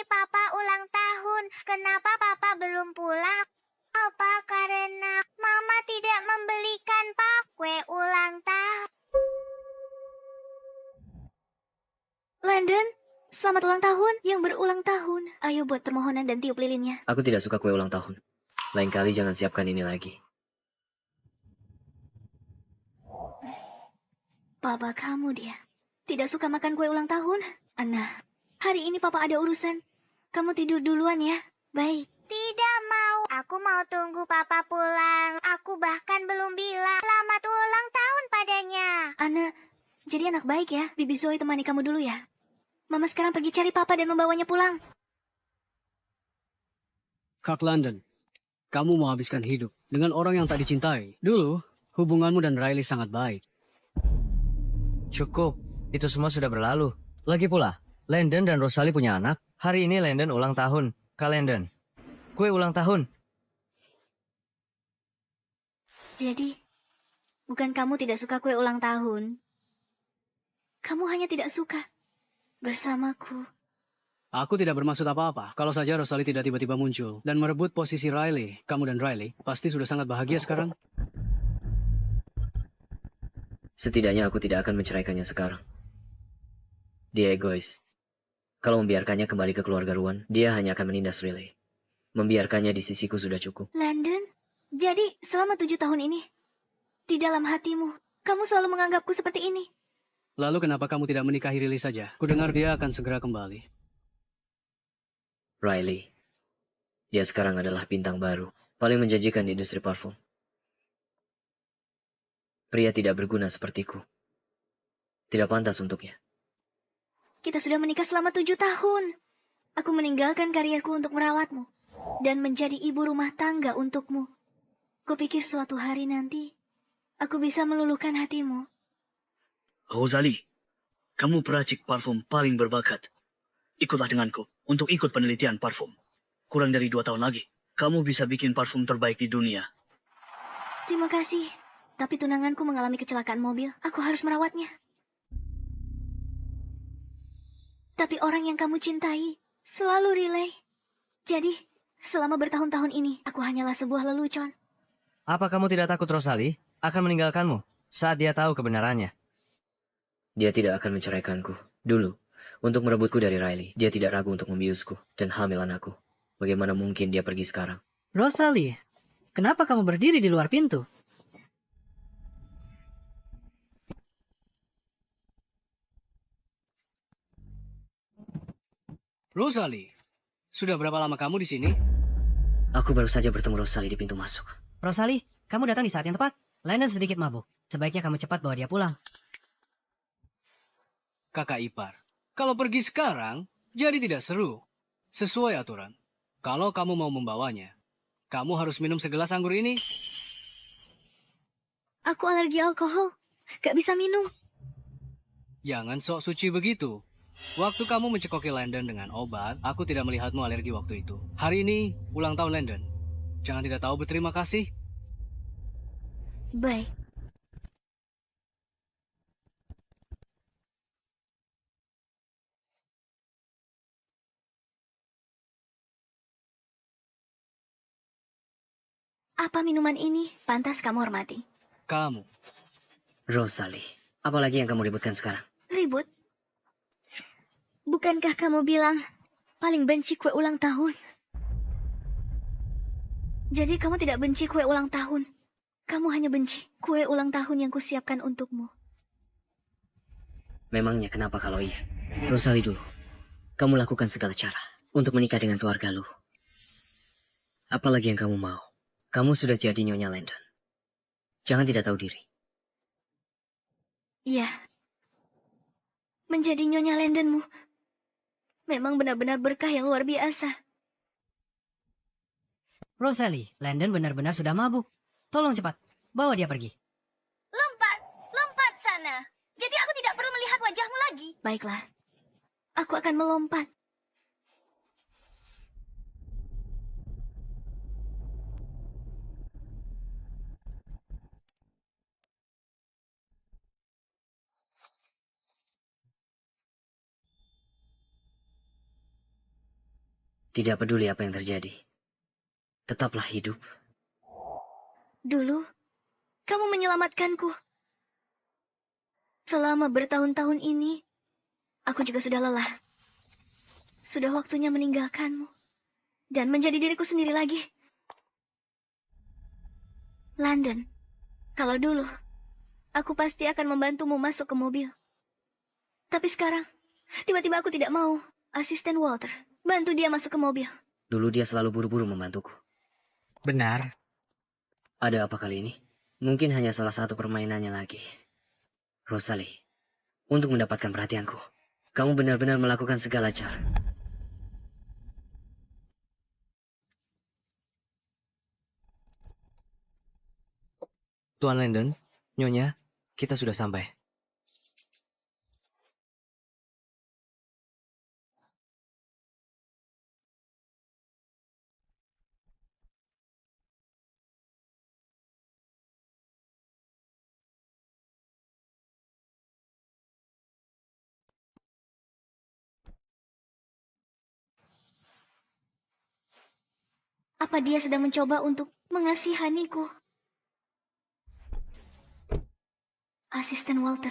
Papa ulang tahun. Kenapa Papa belum pulang? Apa karena Mama tidak membelikan Papa kue ulang tahun? Landon, selamat ulang tahun yang berulang tahun. Ayo buat permohonan dan tiup lilinnya. Aku tidak suka kue ulang tahun. Lain kali jangan siapkan ini lagi. Papa kamu dia. Tidak suka makan kue ulang tahun? Anna, hari ini Papa ada urusan. Kamu tidur duluan ya. Baik. Tidak mau. Aku mau tunggu Papa pulang. Aku bahkan belum bilang selamat ulang tahun padanya. Anna, jadi anak baik ya. Bibi Zoe temani kamu dulu ya. Mama sekarang pergi cari Papa dan membawanya pulang. Kak London, kamu mau habiskan hidup dengan orang yang tak dicintai. Dulu, hubunganmu dan Riley sangat baik. Cukup, itu semua sudah berlalu. Lagi pula, Landon dan Rosalie punya anak. Hari ini Landon ulang tahun. Kak Landon, kue ulang tahun. Jadi, bukan kamu tidak suka kue ulang tahun. Kamu hanya tidak suka bersamaku. Aku tidak bermaksud apa-apa. Kalau saja Rosalie tidak tiba-tiba muncul dan merebut posisi Riley, kamu dan Riley pasti sudah sangat bahagia sekarang. Setidaknya aku tidak akan menceraikannya sekarang. Dia egois. Kalau membiarkannya kembali ke keluarga Ruan, dia hanya akan menindas Riley. Membiarkannya di sisiku sudah cukup. Landon, jadi selama 7 tahun ini, di dalam hatimu, kamu selalu menganggapku seperti ini. Lalu kenapa kamu tidak menikahi Riley saja? Kudengar dia akan segera kembali. Riley. Dia sekarang adalah bintang baru. Paling menjanjikan di industri parfum. Pria tidak berguna sepertiku. Tidak pantas untuknya. Kita sudah menikah selama 7 tahun. Aku meninggalkan karirku untuk merawatmu. Dan menjadi ibu rumah tangga untukmu. Kupikir suatu hari nanti, aku bisa meluluhkan hatimu. Rosalie, kamu peracik parfum paling berbakat. Ikutlah denganku untuk ikut penelitian parfum. Kurang dari 2 tahun lagi, kamu bisa bikin parfum terbaik di dunia. Terima kasih. Tapi tunanganku mengalami kecelakaan mobil. Aku harus merawatnya. Tapi orang yang kamu cintai selalu Riley. Jadi, selama bertahun-tahun ini, aku hanyalah sebuah lelucon. Apa kamu tidak takut Rosalie akan meninggalkanmu saat dia tahu kebenarannya? Dia tidak akan menceraikanku. Dulu, untuk merebutku dari Riley, dia tidak ragu untuk membiusku dan hamil anakku. Bagaimana mungkin dia pergi sekarang? Rosalie, kenapa kamu berdiri di luar pintu? Rosalie, sudah berapa lama kamu di sini? Aku baru saja bertemu Rosalie di pintu masuk. Rosalie, kamu datang di saat yang tepat. Landon sedikit mabuk. Sebaiknya kamu cepat bawa dia pulang. Kakak ipar, kalau pergi sekarang, jadi tidak seru. Sesuai aturan, kalau kamu mau membawanya, kamu harus minum segelas anggur ini. Aku alergi alkohol. Gak bisa minum. Jangan sok suci begitu. Waktu kamu mencekoki Landon dengan obat, aku tidak melihatmu alergi waktu itu. Hari ini, ulang tahun Landon. Jangan tidak tahu berterima kasih. Baik. Apa minuman ini pantas kamu hormati? Kamu, Rosalie, apalagi yang kamu ributkan sekarang? Ribut? Bukankah kamu bilang paling benci kue ulang tahun? Jadi kamu tidak benci kue ulang tahun. Kamu hanya benci kue ulang tahun yang kusiapkan untukmu. Memangnya kenapa kalau iya? Rosalie dulu, kamu lakukan segala cara untuk menikah dengan keluarga lu. Apalagi yang kamu mau? Kamu sudah jadi Nyonya Landon. Jangan tidak tahu diri. Iya. Menjadi Nyonya Landonmu memang benar-benar berkah yang luar biasa. Rosalie, Landon benar-benar sudah mabuk. Tolong cepat, bawa dia pergi. Lompat, lompat sana. Jadi aku tidak perlu melihat wajahmu lagi. Baiklah. Aku akan melompat. Tidak peduli apa yang terjadi. Tetaplah hidup. Dulu, kamu menyelamatkanku. Selama bertahun-tahun ini, aku juga sudah lelah. Sudah waktunya meninggalkanmu dan menjadi diriku sendiri lagi. London, kalau dulu, aku pasti akan membantumu masuk ke mobil. Tapi sekarang, tiba-tiba aku tidak mau. Asisten Walter, bantu dia masuk ke mobil. Dulu dia selalu buru-buru membantuku. Benar. Ada apa kali ini? Mungkin hanya salah satu permainannya lagi. Rosalie, untuk mendapatkan perhatianku, kamu benar-benar melakukan segala cara. Tuan Landon, Nyonya, kita sudah sampai. Apa dia sedang mencoba untuk mengasihaniku? Asisten Walter,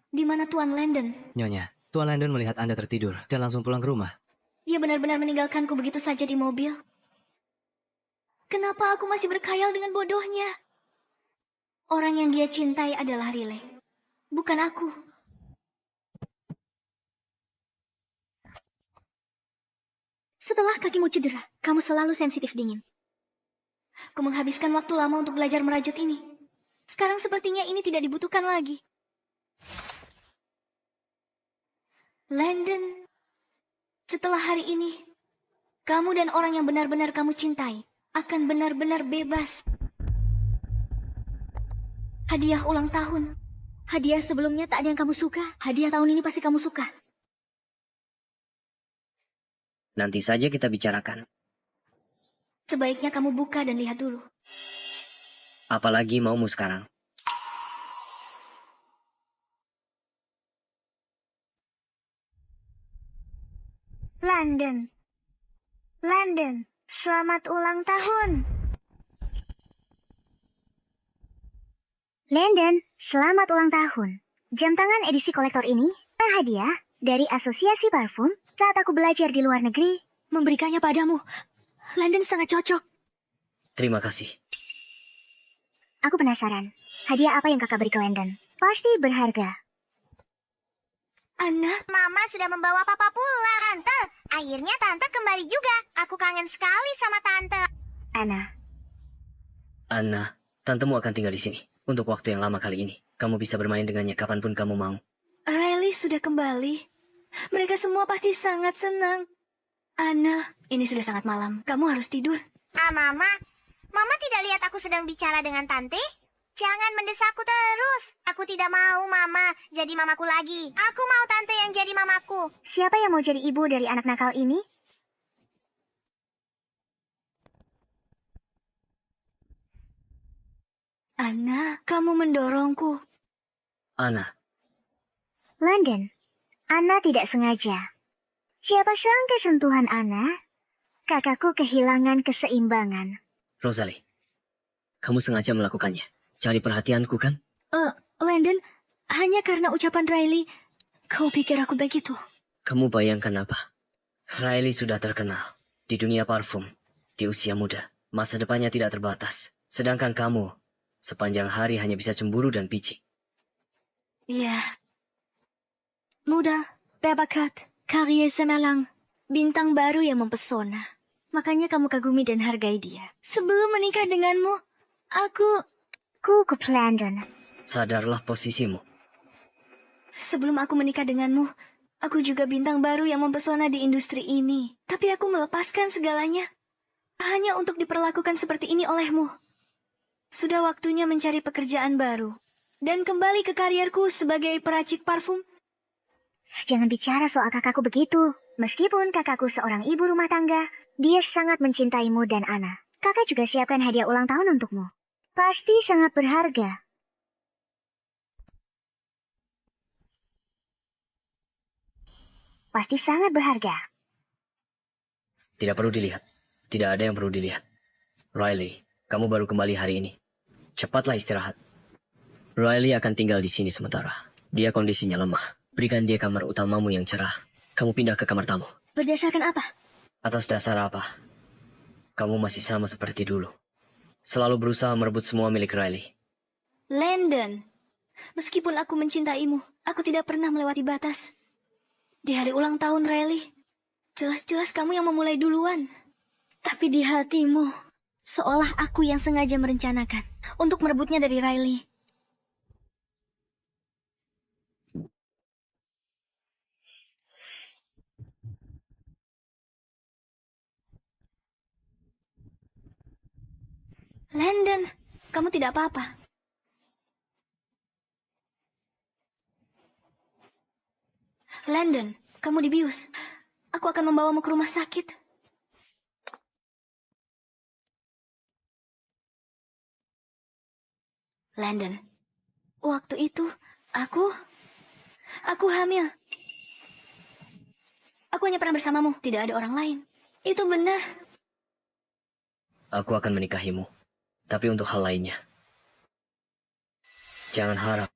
di mana Tuan Landon? Nyonya, Tuan Landon melihat Anda tertidur dan langsung pulang ke rumah. Dia benar-benar meninggalkanku begitu saja di mobil. Kenapa aku masih berkhayal dengan bodohnya? Orang yang dia cintai adalah Riley, bukan aku. Setelah kakimu cedera, kamu selalu sensitif dingin. Aku menghabiskan waktu lama untuk belajar merajut ini. Sekarang sepertinya ini tidak dibutuhkan lagi. Landon, setelah hari ini, kamu dan orang yang benar-benar kamu cintai akan benar-benar bebas. Hadiah ulang tahun. Hadiah sebelumnya tak ada yang kamu suka. Hadiah tahun ini pasti kamu suka. Nanti saja kita bicarakan. Sebaiknya kamu buka dan lihat dulu. Apalagi maumu sekarang. London. London, selamat ulang tahun. London, selamat ulang tahun. Jam tangan edisi kolektor ini hadiah dari Asosiasi Parfum saat aku belajar di luar negeri. Memberikannya padamu. London sangat cocok. Terima kasih. Aku penasaran, hadiah apa yang kakak beri ke London? Pasti berharga. Anna, Mama sudah membawa papa pulang, Tante. Akhirnya Tante kembali juga. Aku kangen sekali sama Tante. Anna, tantemu akan tinggal di sini. Untuk waktu yang lama kali ini. Kamu bisa bermain dengannya kapanpun kamu mau. Riley sudah kembali. Mereka semua pasti sangat senang. Anna, ini sudah sangat malam. Kamu harus tidur. Mama. Mama tidak lihat aku sedang bicara dengan Tante? Jangan mendesakku terus. Aku tidak mau Mama jadi mamaku lagi. Aku mau Tante yang jadi mamaku. Siapa yang mau jadi ibu dari anak nakal ini? Anna, kamu mendorongku. Anna, London, Anna tidak sengaja. Siapa sangka sentuhan Anna? Kakakku kehilangan keseimbangan. Rosalie, kamu sengaja melakukannya. Cari perhatianku kan? Landon, hanya karena ucapan Riley, kau pikir aku begitu? Kamu bayangkan apa? Riley sudah terkenal di dunia parfum. Di usia muda, masa depannya tidak terbatas. Sedangkan kamu, sepanjang hari hanya bisa cemburu dan picik. Iya. Muda, berbakat, karya semelang, bintang baru yang mempesona. Makanya kamu kagumi dan hargai dia. Sebelum menikah denganmu, aku... Kukup London. Sadarlah posisimu. Sebelum aku menikah denganmu, aku juga bintang baru yang mempesona di industri ini. Tapi aku melepaskan segalanya. Hanya untuk diperlakukan seperti ini olehmu. Sudah waktunya mencari pekerjaan baru. Dan kembali ke karierku sebagai peracik parfum. Jangan bicara soal kakakku begitu. Meskipun kakakku seorang ibu rumah tangga, dia sangat mencintaimu dan Anna. Kakak juga siapkan hadiah ulang tahun untukmu. Pasti sangat berharga. Pasti sangat berharga. Tidak perlu dilihat. Tidak ada yang perlu dilihat. Riley, kamu baru kembali hari ini. Cepatlah istirahat. Riley akan tinggal di sini sementara. Dia kondisinya lemah. Berikan dia kamar utamamu yang cerah. Kamu pindah ke kamar tamu. Berdasarkan apa? Atas dasar apa? Kamu masih sama seperti dulu. Selalu berusaha merebut semua milik Riley. Landon, meskipun aku mencintaimu, aku tidak pernah melewati batas. Di hari ulang tahun Riley, jelas-jelas kamu yang memulai duluan. Tapi di hatimu, seolah aku yang sengaja merencanakan untuk merebutnya dari Riley. Landon, kamu tidak apa-apa. Landon, kamu dibius. Aku akan membawamu ke rumah sakit. Landon, waktu itu aku hamil. Aku hanya pernah bersamamu, tidak ada orang lain. Itu benar. Aku akan menikahimu. Tapi untuk hal lainnya. Jangan harap.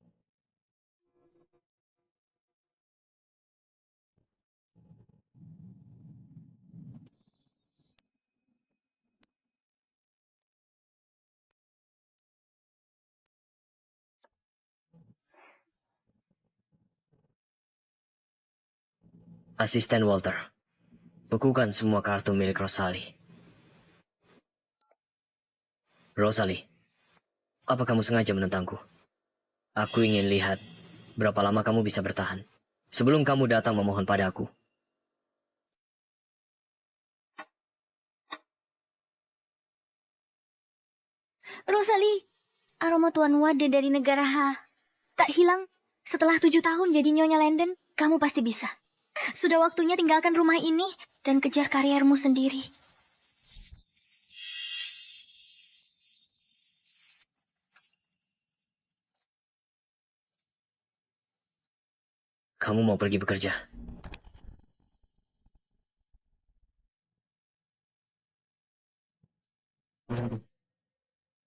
Asisten Walter, bekukan semua kartu milik Rosalie. Rosalie, apa kamu sengaja menentangku? Aku ingin lihat berapa lama kamu bisa bertahan sebelum kamu datang memohon padaku. Rosalie, aroma Tuan Wade dari negara H tak hilang. Setelah 7 tahun jadi Nyonya Landon, kamu pasti bisa. Sudah waktunya tinggalkan rumah ini dan kejar kariermu sendiri. Kamu mau pergi bekerja?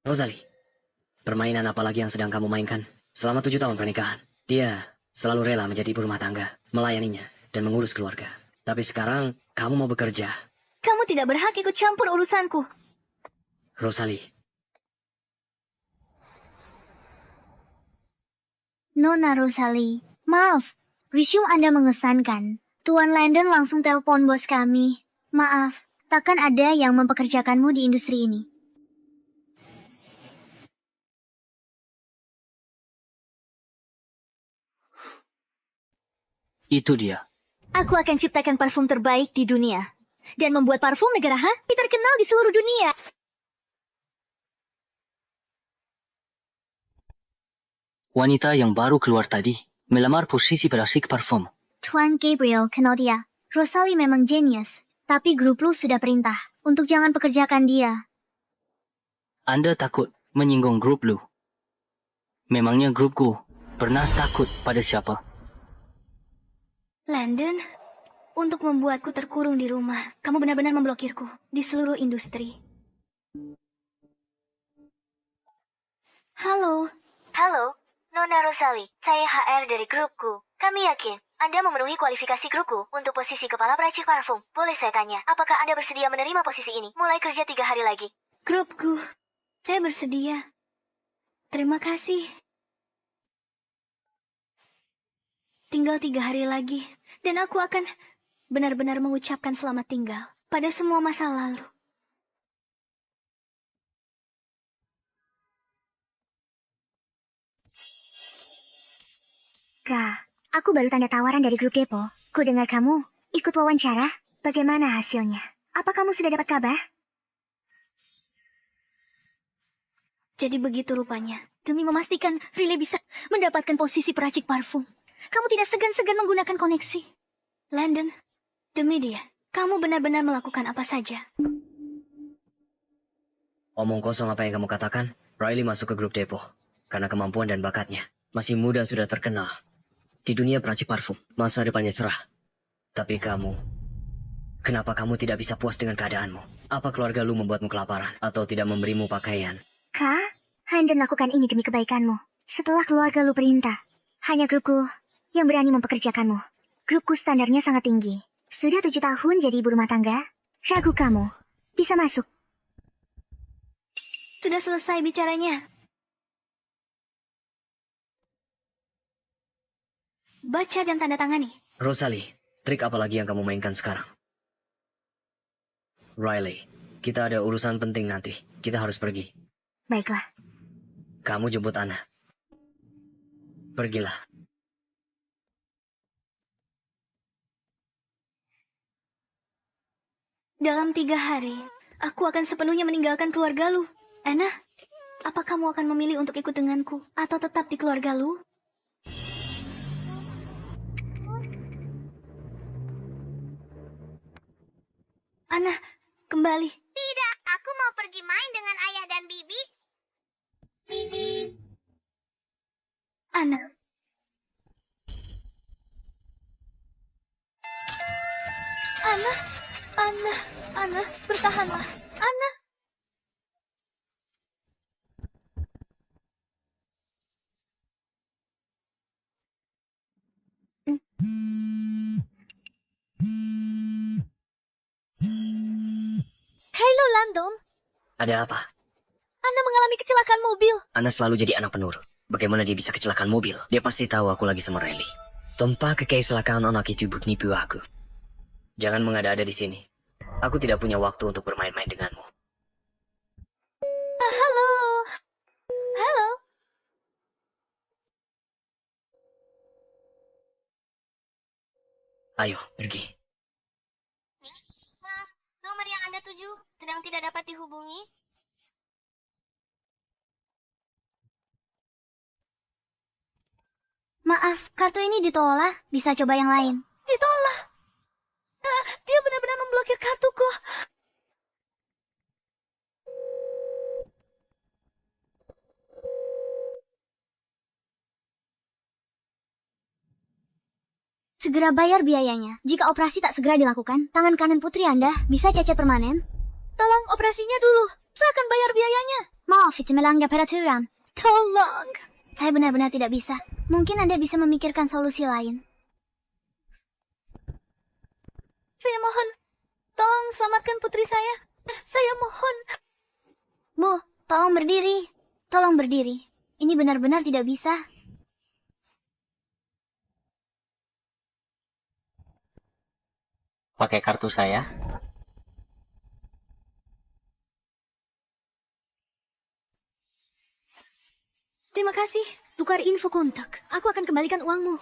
Rosalie, permainan apa lagi yang sedang kamu mainkan? Selama 7 tahun pernikahan, dia selalu rela menjadi ibu rumah tangga, melayaninya, dan mengurus keluarga. Tapi sekarang, kamu mau bekerja. Kamu tidak berhak ikut campur urusanku. Rosalie, Nona Rosalie, maaf. Resume Anda mengesankan. Tuan Landon langsung telepon bos kami. Maaf, takkan ada yang mempekerjakanmu di industri ini. Itu dia. Aku akan ciptakan parfum terbaik di dunia. Dan membuat parfum negara H terkenal di seluruh dunia. Wanita yang baru keluar tadi melamar posisi perasik parfum. Tuan Gabriel kenal dia. Rosalie memang jenius. Tapi grup lu sudah perintah untuk jangan pekerjakan dia. Anda takut menyinggung grup lu. Memangnya grupku pernah takut pada siapa? Landon, untuk membuatku terkurung di rumah, kamu benar-benar memblokirku di seluruh industri. Halo. Halo, Nona Rosalie. Saya HR dari grupku. Kami yakin Anda memenuhi kualifikasi grupku untuk posisi kepala peracik parfum. Boleh saya tanya, apakah Anda bersedia menerima posisi ini? Mulai kerja 3 hari lagi. Grupku, saya bersedia. Terima kasih. Tinggal 3 hari lagi, dan aku akan benar-benar mengucapkan selamat tinggal pada semua masa lalu. Kak, aku baru tanda tawaran dari grup Depo. Ku dengar kamu ikut wawancara. Bagaimana hasilnya? Apa kamu sudah dapat kabar? Jadi begitu rupanya. Demi memastikan Riley bisa mendapatkan posisi peracik parfum, kamu tidak segan-segan menggunakan koneksi. Landon, demi dia, kamu benar-benar melakukan apa saja. Omong kosong apa yang kamu katakan? Riley masuk ke grup Depo karena kemampuan dan bakatnya. Masih muda sudah terkenal. Di dunia peracik parfum, masa depannya cerah. Tapi kamu Kenapa kamu tidak bisa puas dengan keadaanmu? Apa keluarga lu membuatmu kelaparan atau tidak memberimu pakaian? Kak, Landon lakukan ini demi kebaikanmu. Setelah keluarga lu perintah, hanya grupku yang berani mempekerjakanmu. Grupku standarnya sangat tinggi. Sudah 7 tahun jadi ibu rumah tangga. Ragu kamu. Bisa masuk. Sudah selesai bicaranya. Baca dan tanda tangani. Rosalie, trik apa lagi yang kamu mainkan sekarang? Riley, kita ada urusan penting nanti. Kita harus pergi. Baiklah. Kamu jemput Anna. Pergilah. Dalam 3 hari, aku akan sepenuhnya meninggalkan keluarga lu. Anna, apa kamu akan memilih untuk ikut denganku atau tetap di keluarga lu? Anna, kembali. Tidak, aku mau pergi main dengan ayah dan bibi. Anna. Anna, Anna, Anna, bertahanlah. Anna. Halo, Landon. Ada apa? Anna mengalami kecelakaan mobil. Anna selalu jadi anak penurut. Bagaimana dia bisa kecelakaan mobil? Dia pasti tahu aku lagi sama Riley. Tanpa kecelakaan anak itu nipu aku. Jangan mengada-ada di sini. Aku tidak punya waktu untuk bermain-main denganmu. Halo. Halo. Ayo, pergi. Maaf, nomor yang Anda tuju sedang tidak dapat dihubungi. Maaf, kartu ini ditolak. Bisa coba yang lain. Ditolak. Dia benar-benar memblokir kartuku. Segera bayar biayanya. Jika operasi tak segera dilakukan, tangan kanan putri Anda bisa cacat permanen. Tolong operasinya dulu. Saya akan bayar biayanya. Maaf, itu melanggar peraturan. Tolong. Saya benar-benar tidak bisa. Mungkin Anda bisa memikirkan solusi lain. Saya mohon. Tolong selamatkan putri saya. Saya mohon. Bu, tolong berdiri. Tolong berdiri. Ini benar-benar tidak bisa. Pakai kartu saya. Terima kasih. Tukar info kontak. Aku akan kembalikan uangmu.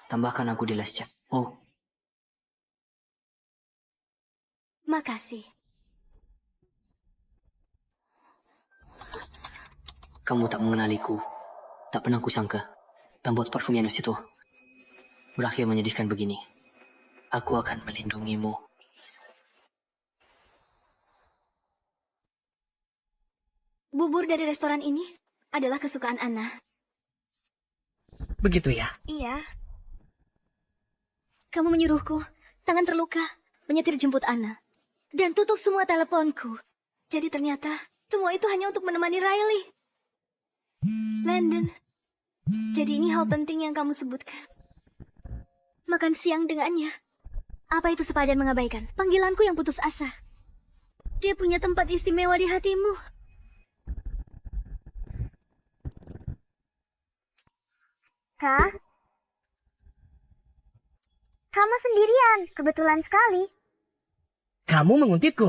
Tambahkan aku di les chat. Oh, Makasih. kamu tak mengenaliku. Tak pernah kusangka. Pembuat parfum yang itu berakhir menyedihkan begini. Aku akan melindungimu. Bubur dari restoran ini adalah kesukaan Anna. Begitu ya? Iya. Kamu menyuruhku, tangan terluka, menyetir jemput Anna. Dan tutup semua teleponku. Jadi ternyata semua itu hanya untuk menemani Riley. Landon. Jadi ini hal penting yang kamu sebutkan. Makan siang dengannya. Apa itu sepadan mengabaikan? Panggilanku yang putus asa. Dia punya tempat istimewa di hatimu. Kak? Kamu sendirian. Kebetulan sekali. Kamu menguntitku.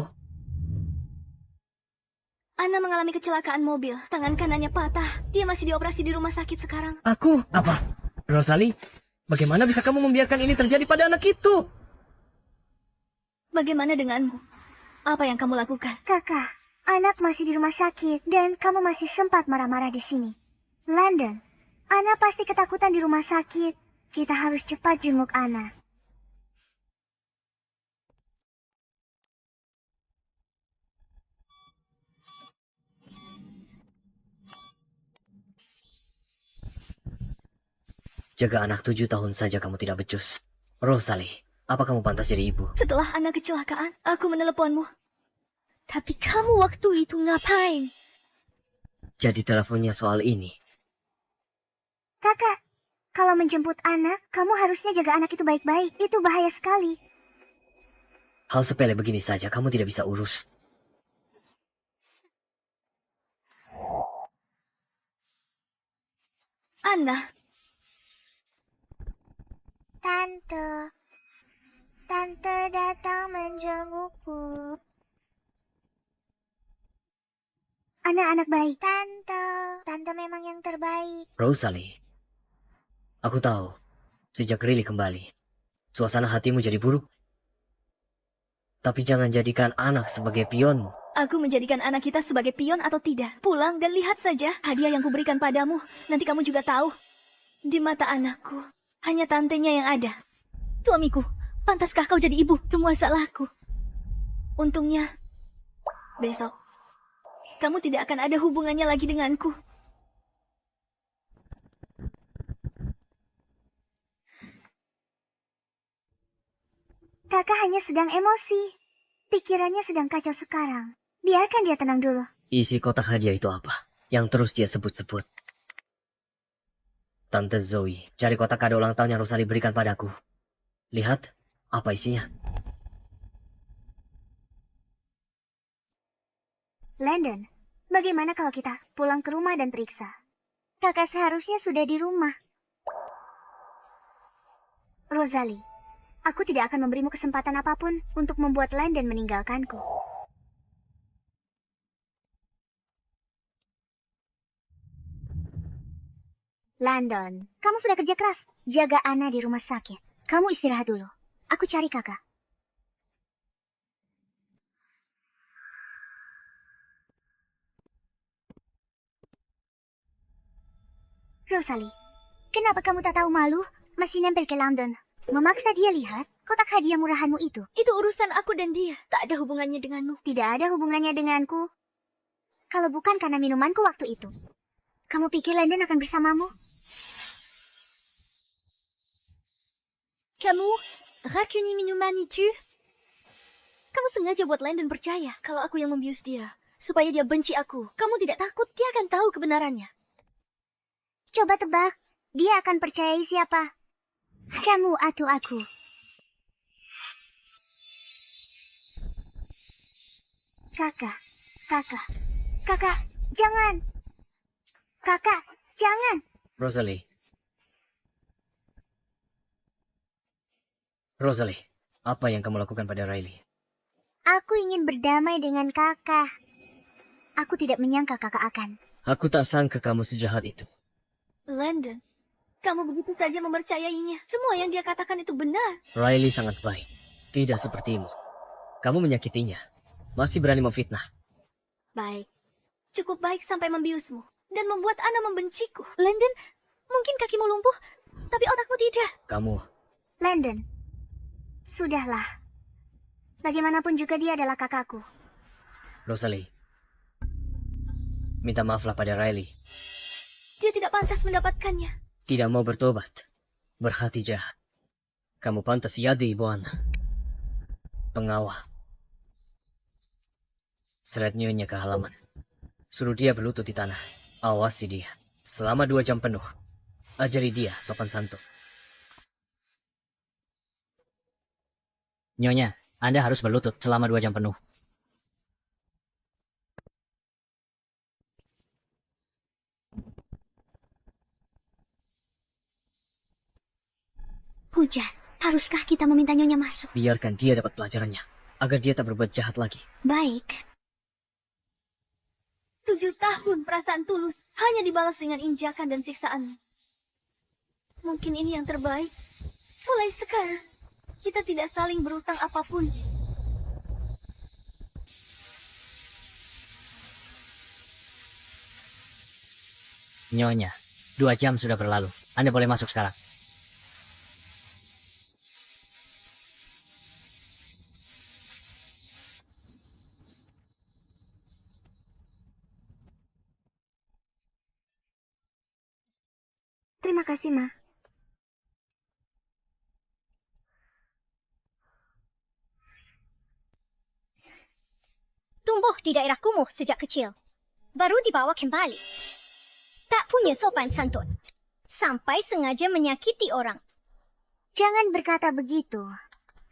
Anna mengalami kecelakaan mobil. Tangan kanannya patah. Dia masih dioperasi di rumah sakit sekarang. Aku? Apa? Rosalie, bagaimana bisa kamu membiarkan ini terjadi pada anak itu? Bagaimana denganmu? Apa yang kamu lakukan? Kakak, anak masih di rumah sakit dan kamu masih sempat marah-marah di sini. Landon, Ana pasti ketakutan di rumah sakit. Kita harus cepat jenguk Ana. Jaga anak 7 tahun saja kamu tidak becus. Rosalie, Apa kamu pantas jadi ibu? Setelah anak kecelakaan, aku meneleponmu. Tapi kamu waktu itu ngapain? Jadi teleponnya soal ini. Kakak, kalau menjemput anak, kamu harusnya jaga anak itu baik-baik. Itu bahaya sekali. Hal sepele begini saja kamu tidak bisa urus. Anna, Tante datang menjengukku. Anak-anak baik. Tante memang yang terbaik. Rosalie, aku tahu, sejak Riley kembali, suasana hatimu jadi buruk. Tapi jangan jadikan anak sebagai pionmu. aku menjadikan anak kita sebagai pion atau tidak. Pulang dan lihat saja hadiah yang kuberikan padamu. Nanti kamu juga tahu. Di mata anakku, hanya tantenya yang ada. Suamiku, pantaskah kau jadi ibu? Semua salahku. Untungnya, besok, kamu tidak akan ada hubungannya lagi denganku. Kakak hanya sedang emosi. Pikirannya sedang kacau sekarang. Biarkan dia tenang dulu. Isi kotak hadiah itu apa? Yang terus dia sebut-sebut. Tante Zoe, cari kotak kado ulang tahun yang Rosalie berikan padaku. Lihat, apa isinya? Landon, bagaimana kalau kita pulang ke rumah dan periksa? Kakak seharusnya sudah di rumah. Rosalie, aku tidak akan memberimu kesempatan apapun untuk membuat Landon meninggalkanku. Landon, kamu sudah kerja keras. Jaga Anna di rumah sakit. Kamu istirahat dulu. Aku cari kakak. Rosalie, kenapa kamu tak tahu malu? Masih nempel ke London. Memaksa dia lihat kotak hadiah murahanmu itu. Itu urusan aku dan dia. Tak ada hubungannya denganmu. Tidak ada hubungannya denganku. Kalau bukan karena minumanku waktu itu. Kamu pikir Landon akan bersamamu? Kamu rakyatnya minuman itu? Kamu sengaja buat Landon percaya kalau aku yang membius dia. Supaya dia benci aku. Kamu tidak takut dia akan tahu kebenarannya. Coba tebak, dia akan percayai siapa? Kamu atau aku? Kakak, jangan. Kakak, jangan. Rosalie, apa yang kamu lakukan pada Riley? Aku ingin berdamai dengan kakak. Aku tidak menyangka kakak akan. Aku tak sangka kamu sejahat itu. Landon, kamu begitu saja mempercayainya. Semua yang dia katakan itu benar. Riley sangat baik. Tidak sepertimu. Kamu menyakitinya. Masih berani memfitnah. Baik. Cukup baik sampai membiusmu. Dan membuat Anna membenciku. Landon, mungkin kakimu lumpuh, tapi otakmu tidak. Kamu, Landon, sudahlah. Bagaimanapun juga dia adalah kakakku. Rosalie, minta maaflah pada Riley. Dia tidak pantas mendapatkannya. Tidak mau bertobat. Berhati jahat. Kamu pantas yadi ibu Anna. Pengawal. Seret nyonya ke halaman. Suruh dia berlutut di tanah. Awasi dia. Selama 2 jam penuh. Ajari dia sopan santun. Nyonya, Anda harus berlutut selama 2 jam penuh. Hujan, haruskah kita meminta Nyonya masuk? Biarkan dia dapat pelajarannya. Agar dia tak berbuat jahat lagi. Baik. 7 tahun perasaan tulus hanya dibalas dengan injakan dan siksaan. Mungkin ini yang terbaik. Mulai sekarang, kita tidak saling berutang apapun. Nyonya, 2 jam sudah berlalu. Anda boleh masuk sekarang. Terima kasih, Ma. tumbuh di daerah kumuh sejak kecil. Baru dibawa kembali. Tak punya sopan santun. Sampai sengaja menyakiti orang. Jangan berkata begitu.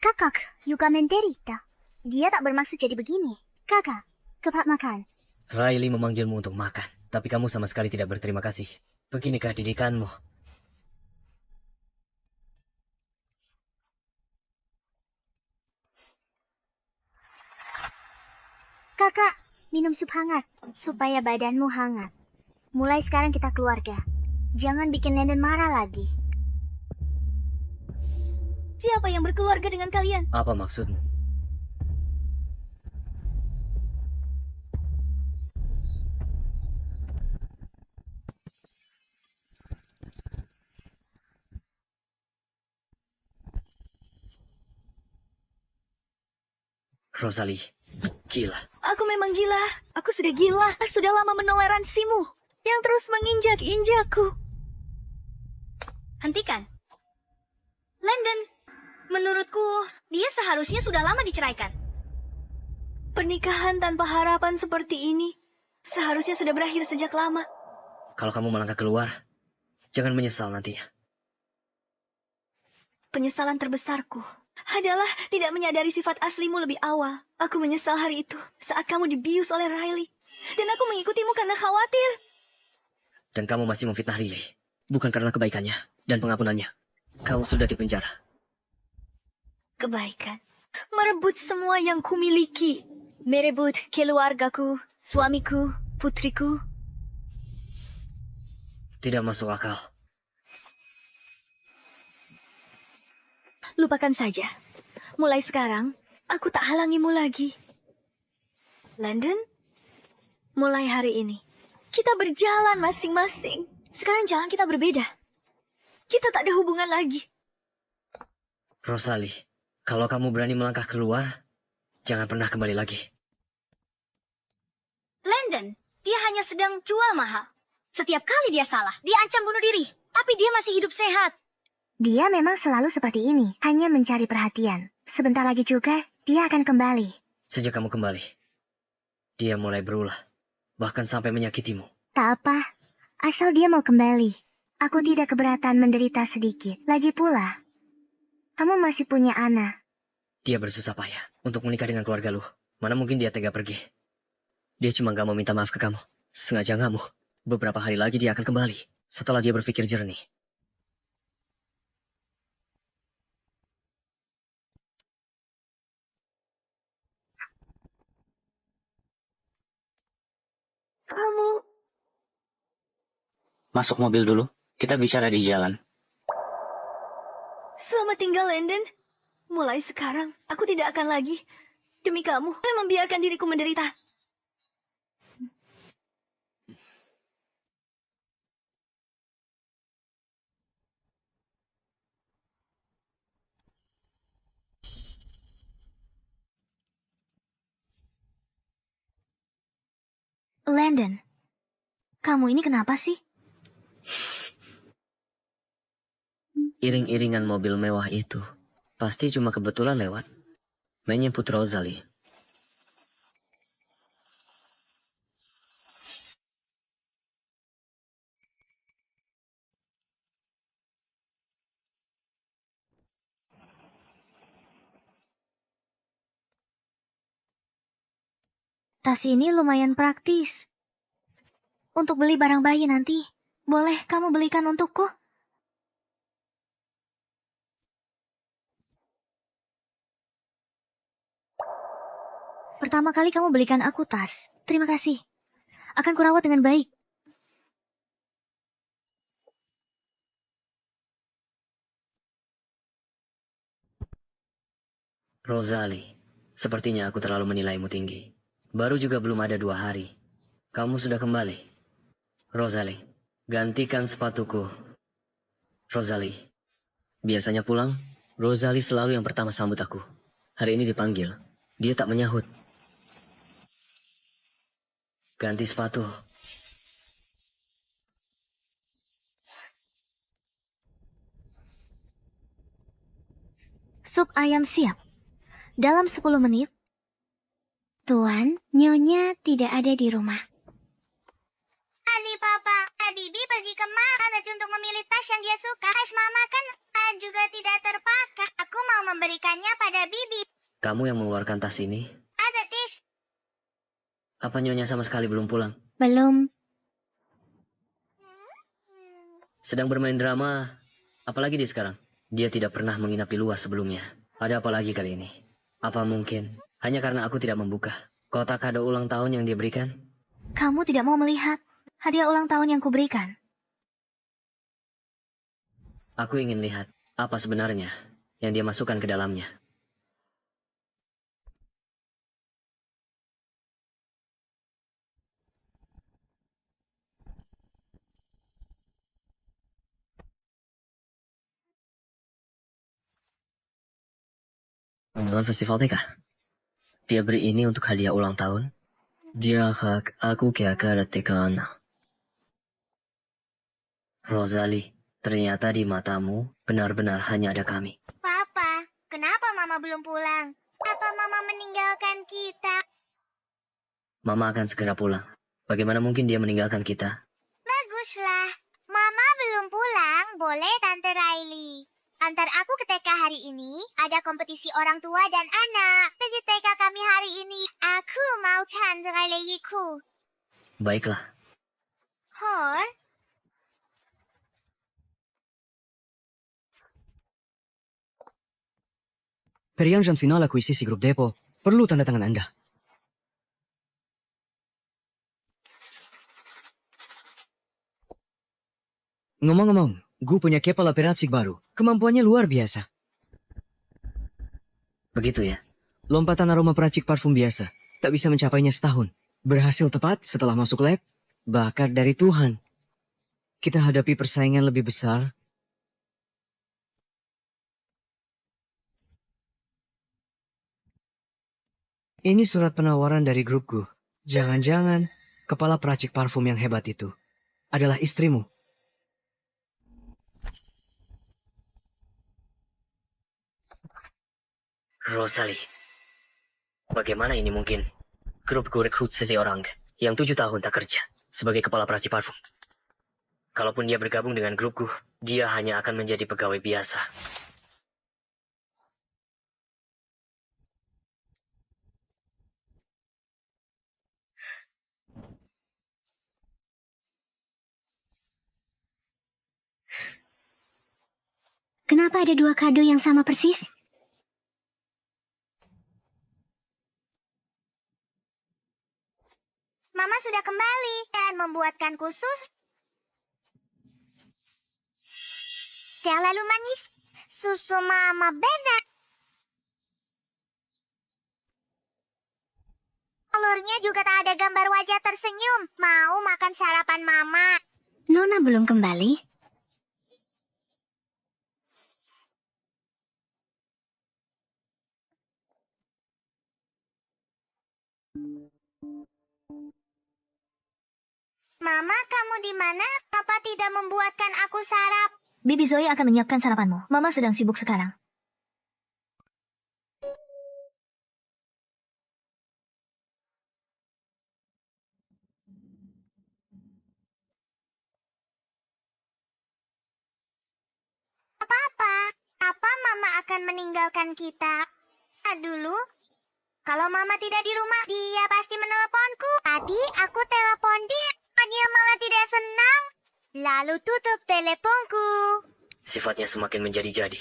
Kakak juga menderita. Dia tak bermaksud jadi begini. Kakak, cepat makan. Riley memanggilmu untuk makan, tapi kamu sama sekali tidak berterima kasih. Beginikah didikanmu? Kakak, minum sup hangat, supaya badanmu hangat. Mulai sekarang kita keluarga. Jangan bikin Landon marah lagi. Siapa yang berkeluarga dengan kalian? Apa maksudmu? Rosalie, gila. Aku memang gila. Aku sudah gila. Sudah lama menoleransimu yang terus menginjak-injakku. Hentikan. Landon, menurutku dia seharusnya sudah lama diceraikan. Pernikahan tanpa harapan seperti ini seharusnya sudah berakhir sejak lama. Kalau kamu melangkah keluar, jangan menyesal nantinya. Penyesalan terbesarku adalah tidak menyadari sifat aslimu lebih awal. Aku menyesal hari itu saat kamu dibius oleh Riley. Dan aku mengikutimu karena khawatir. Dan kamu masih memfitnah Riley. Bukan karena kebaikannya dan pengampunannya. Kamu sudah dipenjara. Kebaikan. Merebut semua yang kumiliki. Merebut keluargaku, suamiku, putriku. Tidak masuk akal. Lupakan saja. Mulai sekarang, aku tak halangimu lagi. Landon, mulai hari ini, kita berjalan masing-masing. Sekarang jalan kita berbeda. Kita tak ada hubungan lagi. Rosalie, kalau kamu berani melangkah keluar, jangan pernah kembali lagi. Landon, dia hanya sedang jual mahal. Setiap kali dia salah, dia ancam bunuh diri. Tapi dia masih hidup sehat. Dia memang selalu seperti ini, hanya mencari perhatian. Sebentar lagi juga, dia akan kembali. Sejak kamu kembali, dia mulai berulah. Bahkan sampai menyakitimu. Tak apa, asal dia mau kembali. Aku tidak keberatan menderita sedikit. Lagi pula, kamu masih punya anak. Dia bersusah payah untuk menikah dengan keluarga lu. Mana mungkin dia tega pergi. Dia cuma gak mau minta maaf ke kamu. Sengaja ngamuk. Beberapa hari lagi dia akan kembali. Setelah dia berpikir jernih. Kamu... Masuk mobil dulu. Kita bicara di jalan. Selamat tinggal, Landon. Mulai sekarang, aku tidak akan lagi. Demi kamu, saya membiarkan diriku menderita. Landon, kamu ini kenapa sih? Iring-iringan mobil mewah itu pasti cuma kebetulan lewat. Menyebut Rosalie. Tas ini lumayan praktis. Untuk beli barang bayi nanti, boleh kamu belikan untukku? Pertama kali kamu belikan aku tas. Terima kasih. Akan kurawat dengan baik. Rosalie, sepertinya aku terlalu menilaimu tinggi. Baru juga belum ada 2 hari. Kamu sudah kembali. Rosalie, gantikan sepatuku. Rosalie, biasanya pulang, Rosalie selalu yang pertama sambut aku. Hari ini dipanggil, dia tak menyahut. Ganti sepatu. Sup ayam siap. Dalam 10 menit, Tuan, Nyonya tidak ada di rumah. Papa, Bibi pergi ke Manaj untuk memilih tas yang dia suka. Tas Mama kan juga tidak terpakai. Aku mau memberikannya pada Bibi. Kamu yang mengeluarkan tas ini? Ada Tis. Apa Nyonya sama sekali belum pulang? Belum. Sedang bermain drama, apalagi di sekarang. Dia tidak pernah menginap di luar sebelumnya. Ada apa lagi kali ini? Apa mungkin hanya karena aku tidak membuka kotak kado ulang tahun yang dia berikan? Kamu tidak mau melihat hadiah ulang tahun yang kuberikan. Aku ingin lihat apa sebenarnya yang dia masukkan ke dalamnya. Undangan festival TK. Dia beri ini untuk hadiah ulang tahun. Dia hak aku ke akar tekan. Rosalie, ternyata di matamu benar-benar hanya ada kami. Papa, kenapa Mama belum pulang? Apa Mama meninggalkan kita? Mama akan segera pulang. Bagaimana mungkin dia meninggalkan kita? Baguslah. Mama belum pulang, boleh Tante Riley. Antar aku ke TK hari ini, ada kompetisi orang tua dan anak. Pergi TK kami hari ini, aku mau Tante Riley ikut. Baiklah. Hor, Perjanjian final akuisisi grup Depo perlu tanda tangan Anda. Ngomong-ngomong, gue punya kepala peracik baru. Kemampuannya luar biasa. Begitu ya? Lompatan aroma peracik parfum biasa. Tak bisa mencapainya setahun. Berhasil tepat setelah masuk lab. Bakat dari Tuhan. Kita hadapi persaingan lebih besar. Ini surat penawaran dari grupku. Jangan-jangan kepala peracik parfum yang hebat itu adalah istrimu. Rosalie. Bagaimana ini mungkin? Grupku rekrut seseorang yang 7 tahun tak kerja sebagai kepala peracik parfum. Kalaupun dia bergabung dengan grupku, dia hanya akan menjadi pegawai biasa. kenapa ada 2 kado yang sama persis? Mama sudah kembali dan membuatkan khusus yang lalu manis. Susu Mama beda. Telurnya juga tak ada gambar wajah tersenyum. Mau makan sarapan Mama. Nona belum kembali. Mama, kamu di mana? Papa tidak membuatkan aku sarap. Bibi Zoe akan menyiapkan sarapanmu. Mama sedang sibuk sekarang. Papa, apa Mama akan meninggalkan kita? Dulu, kalau Mama tidak di rumah, dia pasti menelponku. Tadi aku telepon dia malah tidak senang. Lalu tutup teleponku. Sifatnya semakin menjadi-jadi.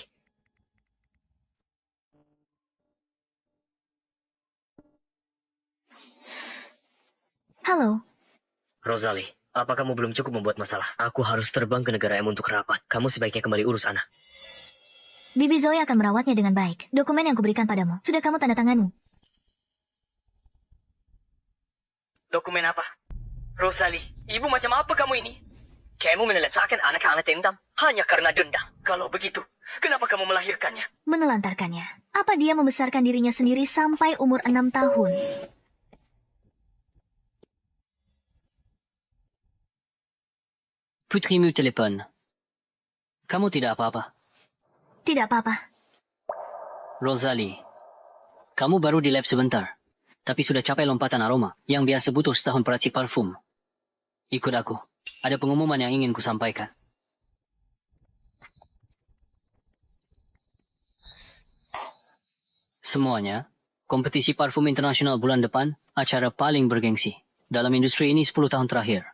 Halo. Rosalie, apa kamu belum cukup membuat masalah? Aku harus terbang ke negara M untuk rapat. Kamu sebaiknya kembali urus anak. Bibi Zoe akan merawatnya dengan baik. Dokumen yang kuberikan padamu, sudah kamu tanda tangani. Dokumen apa? Rosalie, ibu macam apa kamu ini? Kamu menelantarkan anak-anak dendam hanya karena dendam. Kalau begitu, kenapa kamu melahirkannya? Menelantarkannya. Apa dia membesarkan dirinya sendiri sampai umur 6 tahun? Putrimu telepon. Kamu tidak apa-apa. Tidak apa-apa. Rosalie, kamu baru di lab sebentar. tapi sudah capai lompatan aroma yang biasa butuh setahun peracik parfum. Ikut aku. Ada pengumuman yang ingin kusampaikan. Semuanya, kompetisi parfum internasional bulan depan, acara paling bergengsi. Dalam industri ini 10 tahun terakhir.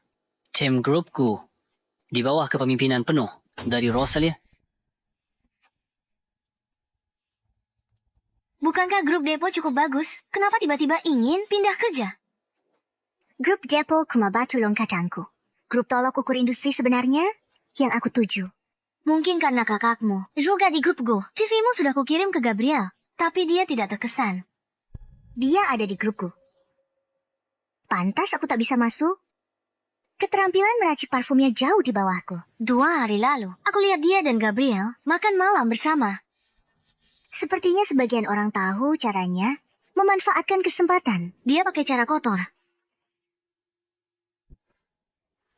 Tim grupku, di bawah kepemimpinan penuh dari Rosalie. Bukankah grup Depo cukup bagus? Kenapa tiba-tiba ingin pindah kerja? Grup Depo Kumabatu Lonkatangku. Grup tolok ukur industri sebenarnya yang aku tuju. Mungkin karena kakakmu juga di grup Go. CV-mu sudah kukirim ke Gabriel, tapi dia tidak terkesan. Dia ada di grupku. Pantas aku tak bisa masuk. Keterampilan meracik parfumnya jauh di bawahku. 2 hari lalu, aku lihat dia dan Gabriel makan malam bersama. Sepertinya sebagian orang tahu caranya memanfaatkan kesempatan. Dia pakai cara kotor.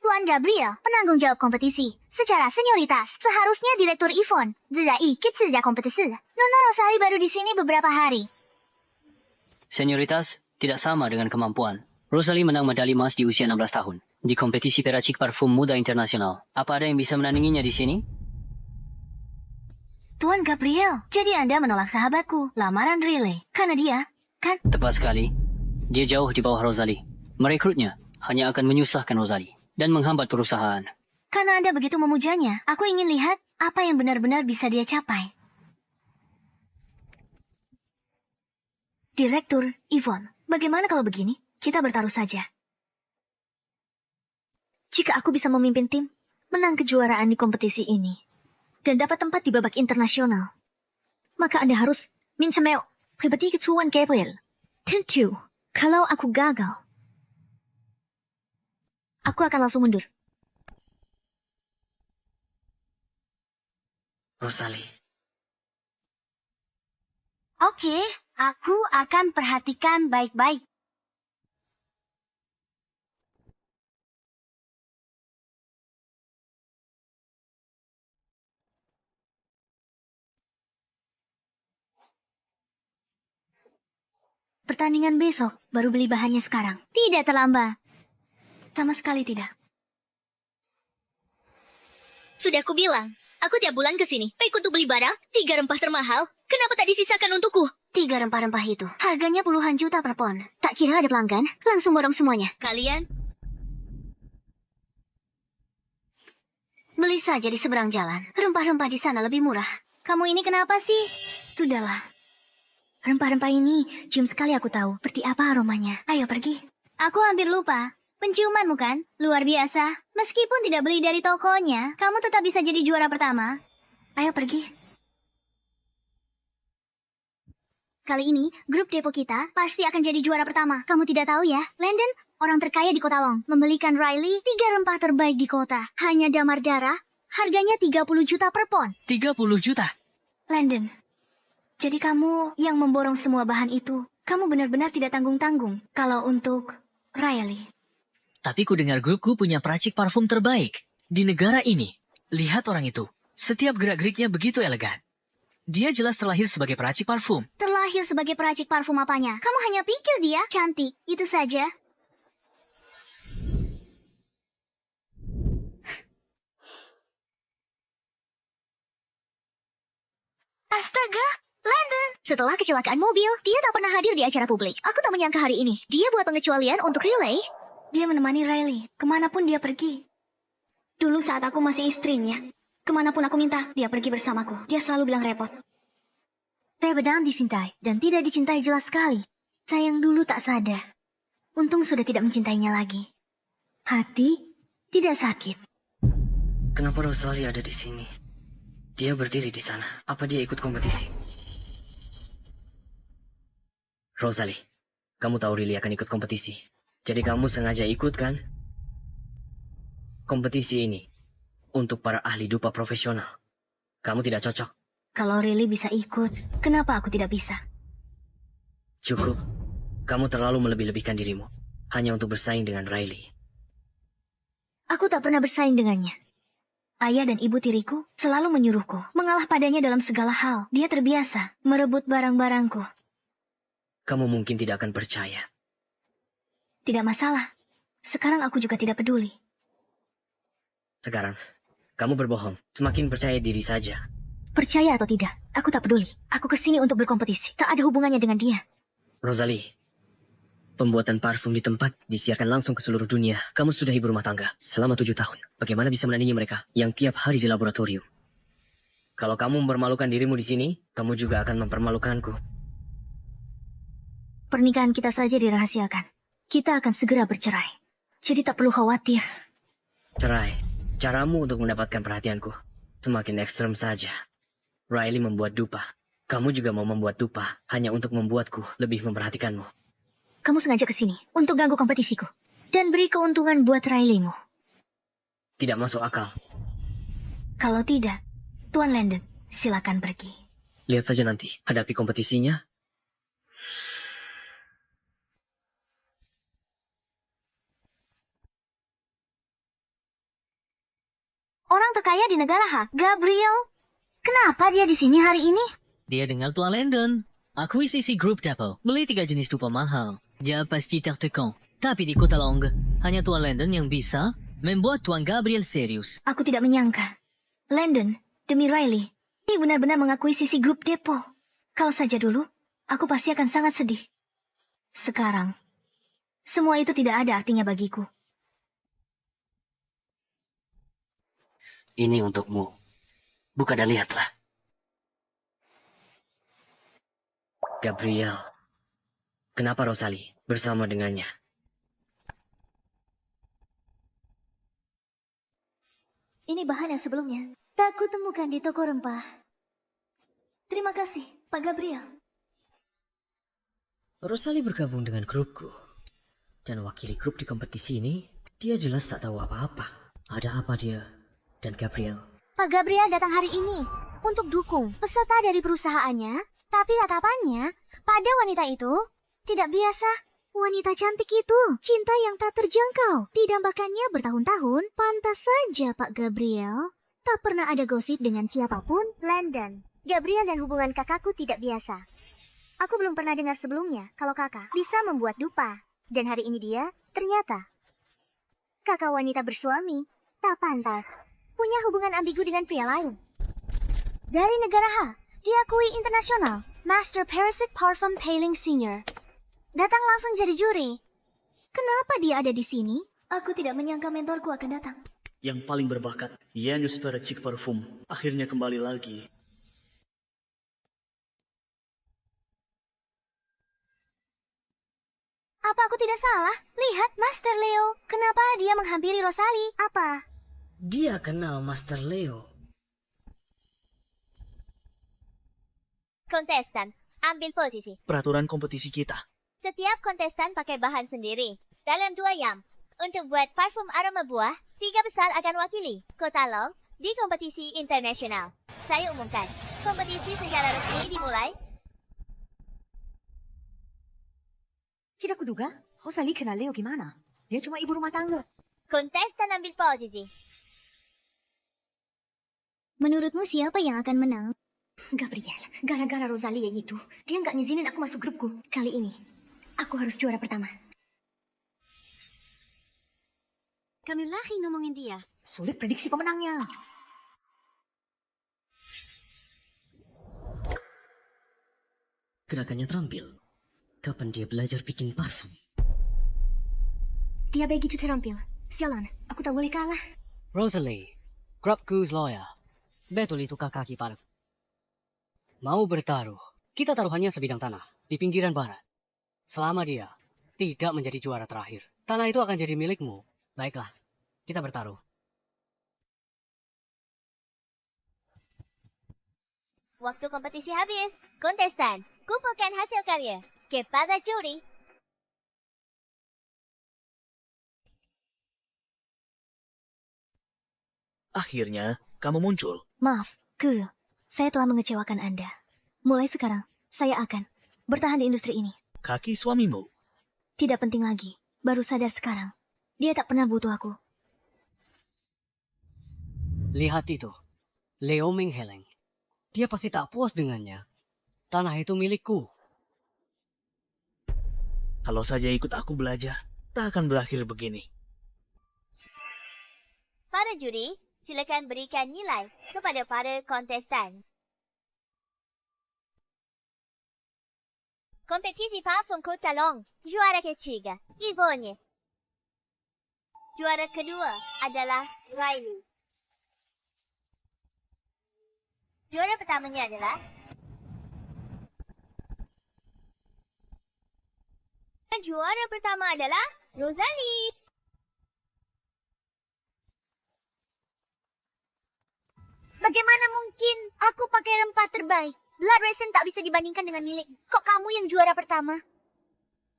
Tuan Gabriel, penanggung jawab kompetisi. Secara senioritas, seharusnya Direktur Yvonne. Tidak ikut sejak kompetisi. Nona Rosalie baru di sini beberapa hari. Senioritas tidak sama dengan kemampuan. Rosalie menang medali emas di usia 16 tahun. Di kompetisi peracik parfum muda internasional. Apa ada yang bisa menandinginya di sini? Tuan Gabriel, jadi Anda menolak sahabatku, lamaran Riley. Karena dia, kan? Tepat sekali. Dia jauh di bawah Rosalie. Merekrutnya hanya akan menyusahkan Rosalie dan menghambat perusahaan. Karena Anda begitu memujanya, aku ingin lihat apa yang benar-benar bisa dia capai. Direktur Yvonne, bagaimana kalau begini? Kita bertaruh saja. Jika aku bisa memimpin tim, menang kejuaraan di kompetisi ini, dan dapat tempat di babak internasional, maka Anda harus mencemel pribadi ketuan Gabriel. Tentu, kalau aku gagal, aku akan langsung mundur. Rosalie. Oke, aku akan perhatikan baik-baik. Pertandingan besok, baru beli bahannya sekarang. Tidak terlambat. Sama sekali tidak. Sudah aku bilang, aku tiap bulan ke sini. Baik untuk beli barang, 3 rempah termahal. Kenapa tak disisakan untukku? 3 rempah-rempah itu, harganya puluhan juta per pon. Tak kira ada pelanggan, langsung borong semuanya. Kalian beli saja di seberang jalan. Rempah-rempah di sana lebih murah. Kamu ini kenapa sih? Sudahlah. Rempah-rempah ini, cium sekali aku tahu. Seperti apa aromanya. Ayo pergi. Aku hampir lupa. Penciumanmu kan? Luar biasa. Meskipun tidak beli dari tokonya, kamu tetap bisa jadi juara pertama. Ayo pergi. Kali ini, grup Depo kita pasti akan jadi juara pertama. Kamu tidak tahu ya, Landon, orang terkaya di Kota Long, membelikan Riley 3 rempah terbaik di kota. Hanya damar darah, harganya 30 juta per pon. 30 juta? Landon, jadi kamu yang memborong semua bahan itu. Kamu benar-benar tidak tanggung-tanggung. Kalau untuk Riley. Tapi ku dengar grupku punya peracik parfum terbaik di negara ini. Lihat orang itu. Setiap gerak-geriknya begitu elegan. Dia jelas terlahir sebagai peracik parfum. Terlahir sebagai peracik parfum apanya? Kamu hanya pikir dia cantik, itu saja. Astaga, Landon! Setelah kecelakaan mobil, dia tak pernah hadir di acara publik. Aku tak menyangka hari ini. Dia buat pengecualian untuk relay. Dia menemani Riley, kemanapun dia pergi. Dulu saat aku masih istrinya, kemanapun aku minta, dia pergi bersamaku. Dia selalu bilang repot. Rebedang dicintai, dan tidak dicintai jelas sekali. Sayang dulu tak sadar. Untung sudah tidak mencintainya lagi. Hati tidak sakit. Kenapa Rosalie ada di sini? Dia berdiri di sana. Apa dia ikut kompetisi? Rosalie, kamu tahu Riley akan ikut kompetisi. Jadi kamu sengaja ikut kan? Kompetisi ini untuk para ahli dupa profesional. Kamu tidak cocok. Kalau Riley bisa ikut, kenapa aku tidak bisa? Cukup. Kamu terlalu melebih-lebihkan dirimu. Hanya untuk bersaing dengan Riley. Aku tak pernah bersaing dengannya. Ayah dan ibu tiriku selalu menyuruhku mengalah padanya dalam segala hal. Dia terbiasa merebut barang-barangku. kamu mungkin tidak akan percaya. Tidak masalah. Sekarang aku juga tidak peduli. Sekarang, kamu berbohong. Semakin percaya diri saja. Percaya atau tidak, aku tak peduli. Aku kesini untuk berkompetisi. Tak ada hubungannya dengan dia. Rosalie, pembuatan parfum di tempat disiarkan langsung ke seluruh dunia. Kamu sudah ibu rumah tangga selama 7 tahun. Bagaimana bisa menandingi mereka yang tiap hari di laboratorium? Kalau kamu mempermalukan dirimu di sini, kamu juga akan mempermalukanku. Pernikahan kita saja dirahasiakan. Kita akan segera bercerai. Jadi tak perlu khawatir. Cerai, caramu untuk mendapatkan perhatianku semakin ekstrem saja. Riley membuat dupa. Kamu juga mau membuat dupa hanya untuk membuatku lebih memperhatikanmu. Kamu sengaja kesini untuk ganggu kompetisiku. Dan beri keuntungan buat Riley-mu. Tidak masuk akal. Kalau tidak, Tuan Landon, silakan pergi. Lihat saja nanti, hadapi kompetisinya. Orang terkaya di negara Ha, Gabriel. Kenapa dia di sini hari ini? Dia dengar Tuan Landon. Akuisisi grup Dapple beli 3 jenis dupa mahal. Dia pasti tertekan. Tapi di Kota Long, hanya Tuan Landon yang bisa membuat Tuan Gabriel serius. Aku tidak menyangka. Landon, demi Riley, ini benar-benar mengakuisisi grup Depo. Kalau saja dulu, aku pasti akan sangat sedih. Sekarang, semua itu tidak ada artinya bagiku. Ini untukmu. Buka dan lihatlah. Gabriel. Kenapa Rosalie bersama dengannya? Ini bahan yang sebelumnya tak kutemukan di toko rempah. Terima kasih, Pak Gabriel. Rosalie bergabung dengan grupku. Dan wakili grup di kompetisi ini, dia jelas tak tahu apa-apa. Ada apa dia dan Gabriel? Pak Gabriel datang hari ini untuk dukung peserta dari perusahaannya, tapi tatapannya pada wanita itu tidak biasa. Wanita cantik itu, cinta yang tak terjangkau, didambakannya bertahun-tahun, pantas saja Pak Gabriel. Tak pernah ada gosip dengan siapapun. Landon, Gabriel dan hubungan kakakku tidak biasa. Aku belum pernah dengar sebelumnya kalau kakak bisa membuat dupa. Dan hari ini dia, ternyata, kakak wanita bersuami, tak pantas. Punya hubungan ambigu dengan pria lain. Dari negara Ha, diakui internasional, Master Parasite Parfum Paling Senior. Datang langsung jadi juri. Kenapa dia ada di sini? Aku tidak menyangka mentorku akan datang. Yang paling berbakat, Janus Peracik Parfum, akhirnya kembali lagi. Apa aku tidak salah? Lihat, Master Leo. Kenapa dia menghampiri Rosalie? Apa? Dia kenal Master Leo. Kontestan, ambil posisi. Peraturan kompetisi kita. Setiap kontestan pakai bahan sendiri. Dalam 2 jam. Untuk buat parfum aroma buah, 3 besar akan wakili Kota Long di kompetisi internasional. Saya umumkan, kompetisi secara resmi dimulai. Tidak kuduga, Rosalie kenal Leo gimana? Dia cuma ibu rumah tangga. Kontestan ambil posisi. Menurutmu siapa yang akan menang? Gabriel, gara-gara Rosalie itu, dia nggak ngizinin aku masuk grupku. Kali ini, aku harus juara pertama. Kami lagi ngomongin dia. Sulit prediksi pemenangnya. Gerakannya terampil. Kapan dia belajar bikin parfum? Dia begitu terampil. Sialan, aku tak boleh kalah. Rosalie, grupku's lawyer. Betul itu kakak ipar. Mau bertaruh, kita taruhannya sebidang tanah di pinggiran barat. Selama dia tidak menjadi juara terakhir, tanah itu akan jadi milikmu. Baiklah, kita bertaruh. Waktu kompetisi habis. Kontestan, kumpulkan hasil karya kepada juri. Akhirnya, kamu muncul. Maaf, saya telah mengecewakan Anda. Mulai sekarang, saya akan bertahan di industri ini. Kaki suamimu. Tidak penting lagi. Baru sadar sekarang. Dia tak pernah butuh aku. Lihat itu, Leo mengheleng. Dia pasti tak puas dengannya. Tanah itu milikku. Kalau saja ikut aku belajar, tak akan berakhir begini. Para juri, silakan berikan nilai kepada para kontestan. Kompetisi parfum Kota Long, juara ketiga, Yvonne. Juara kedua adalah Riley. Juara pertamanya adalah juara pertama adalah Rosalie. Bagaimana mungkin aku pakai rempah terbaik? Blood Raisin tak bisa dibandingkan dengan milik. Kok kamu yang juara pertama?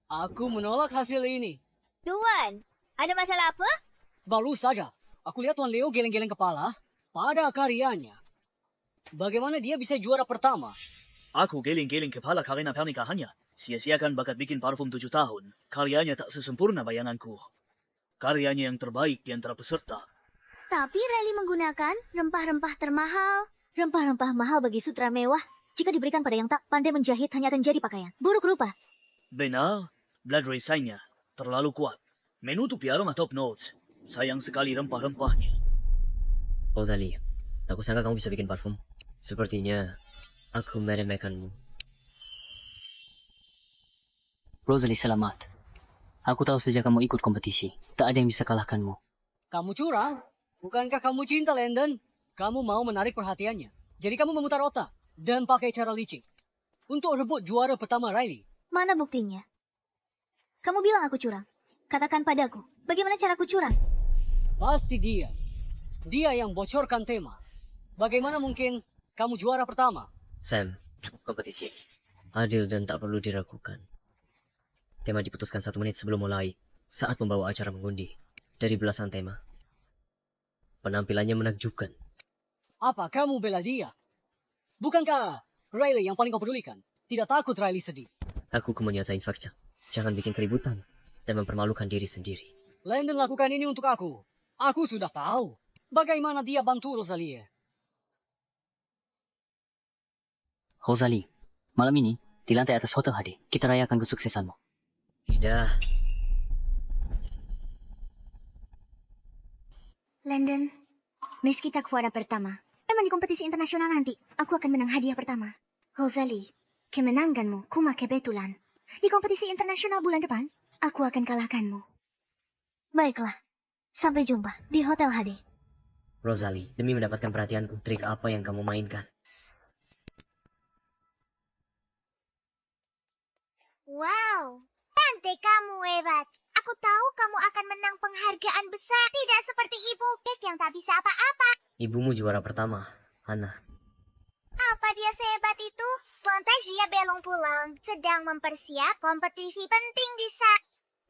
Aku menolak hasil ini. Tuan, ada masalah apa? Baru saja, aku lihat Tuan Leo geleng-geleng kepala pada karyanya. Bagaimana dia bisa juara pertama? Aku geling-geling kepala karena pernikahannya. Sia-siakan bakat bikin parfum 7 tahun. Karyanya tak sesempurna bayanganku. Karyanya yang terbaik di antara peserta. Tapi Riley menggunakan rempah-rempah termahal. Rempah-rempah mahal bagi sutra mewah. Jika diberikan pada yang tak pandai menjahit, hanya akan jadi pakaian. Buruk rupa. Benar, blood raisinnya terlalu kuat. Menutupi aroma top notes. Sayang sekali rempah-rempahnya. Rosalie, aku sangka kamu bisa bikin parfum. Sepertinya aku meremehkanmu. Rosalie, selamat. Aku tahu sejak kamu ikut kompetisi, tak ada yang bisa kalahkanmu. Kamu curang. Bukankah kamu cinta Landon? Kamu mau menarik perhatiannya. Jadi kamu memutar otak dan pakai cara licik untuk rebut juara pertama Riley. Mana buktinya? Kamu bilang aku curang. Katakan padaku, bagaimana caraku curang? Pasti dia. Dia yang bocorkan tema. Bagaimana mungkin kamu juara pertama? Sam, kompetisi adil dan tak perlu diragukan. Tema diputuskan 1 menit sebelum mulai saat membawa acara mengundi. Dari belasan tema, penampilannya menakjubkan. Apa kamu bela dia? Bukankah Riley yang paling kau pedulikan? Tidak takut Riley sedih. Aku menyatain fakta. Jangan bikin keributan dan mempermalukan diri sendiri. Landon lakukan ini untuk aku. Aku sudah tahu bagaimana dia bantu Rosalie. Rosalie, malam ini di lantai atas Hotel HD, kita rayakan kesuksesanmu. Tidak. Landon, Miss kita juara pertama. Memang di kompetisi internasional nanti, aku akan menang hadiah pertama. Rosalie, kemenanganmu kuma kebetulan. Di kompetisi internasional bulan depan, aku akan kalahkanmu. Baiklah, sampai jumpa di Hotel HD. Rosalie, demi mendapatkan perhatianku, trik apa yang kamu mainkan? Wow, tante kamu hebat. Aku tahu kamu akan menang penghargaan besar. Tidak seperti ibu yang tak bisa apa-apa. Ibumu juara pertama, Hana. Apa dia sehebat itu? Fantasia belum pulang, sedang mempersiap kompetisi penting di saat.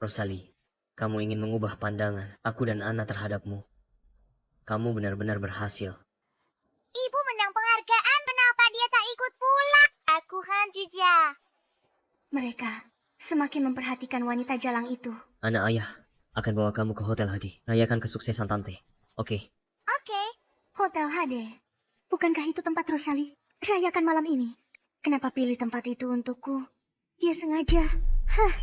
Rosalie, kamu ingin mengubah pandangan aku dan Anna terhadapmu. Kamu benar-benar berhasil. Ibu menang penghargaan, kenapa dia tak ikut pulang? Aku juga. Mereka semakin memperhatikan wanita jalang itu. Anak ayah akan bawa kamu ke Hotel Hadi. Rayakan kesuksesan tante. Oke? Oke, Hotel HD. Bukankah itu tempat Rosalie? Rayakan malam ini. Kenapa pilih tempat itu untukku? Dia sengaja. Hah.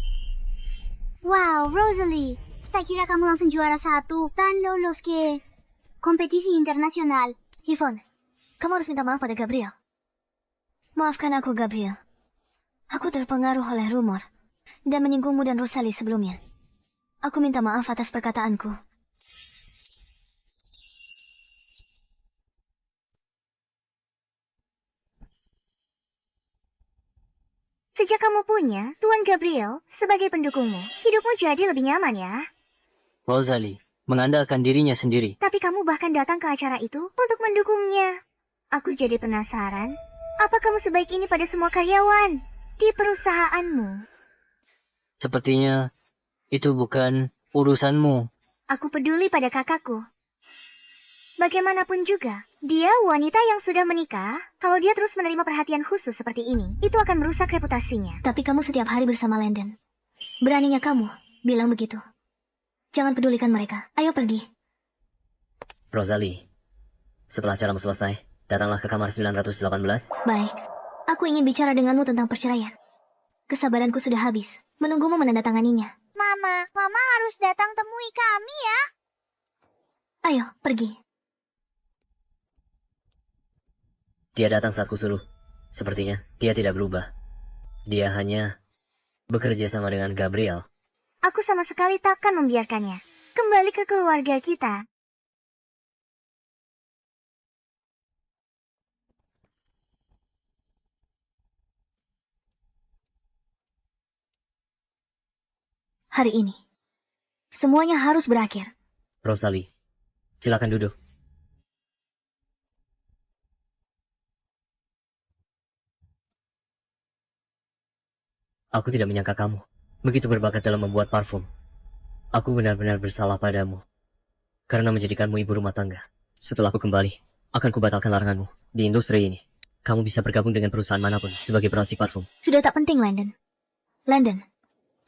Wow, Rosalie. Tak kira kamu langsung juara 1 dan lolos ke kompetisi internasional. Yvonne, kamu harus minta maaf pada Gabriel. Maafkan aku, Gabriel. Aku terpengaruh oleh rumor dan menyinggungmu dan Rosalie sebelumnya. Aku minta maaf atas perkataanku. Sejak kamu punya Tuan Gabriel sebagai pendukungmu, hidupmu jadi lebih nyaman ya. Rosalie, mengandalkan dirinya sendiri. Tapi kamu bahkan datang ke acara itu untuk mendukungnya. Aku jadi penasaran, apa kamu sebaik ini pada semua karyawan di perusahaanmu? Sepertinya itu bukan urusanmu. Aku peduli pada kakakku. Bagaimanapun juga, dia wanita yang sudah menikah. Kalau dia terus menerima perhatian khusus seperti ini, itu akan merusak reputasinya. Tapi kamu setiap hari bersama Landon. Beraninya kamu bilang begitu. Jangan pedulikan mereka. Ayo pergi. Rosalie, setelah acaramu selesai, datanglah ke kamar 918. Baik. Aku ingin bicara denganmu tentang perceraian. Kesabaranku sudah habis. menunggumu menandatanganinya. Mama harus datang temui kami ya. Ayo, pergi. Dia datang saat kusuruh. Sepertinya dia tidak berubah. Dia hanya bekerja sama dengan Gabriel. Aku sama sekali takkan membiarkannya. Kembali ke keluarga kita. Hari ini, semuanya harus berakhir. Rosalie, silakan duduk. Aku tidak menyangka kamu begitu berbakat dalam membuat parfum. Aku benar-benar bersalah padamu karena menjadikanmu ibu rumah tangga. Setelah aku kembali, akan kubatalkan laranganmu di industri ini. Kamu bisa bergabung dengan perusahaan manapun sebagai peracik parfum. Sudah tak penting, Landon. Landon,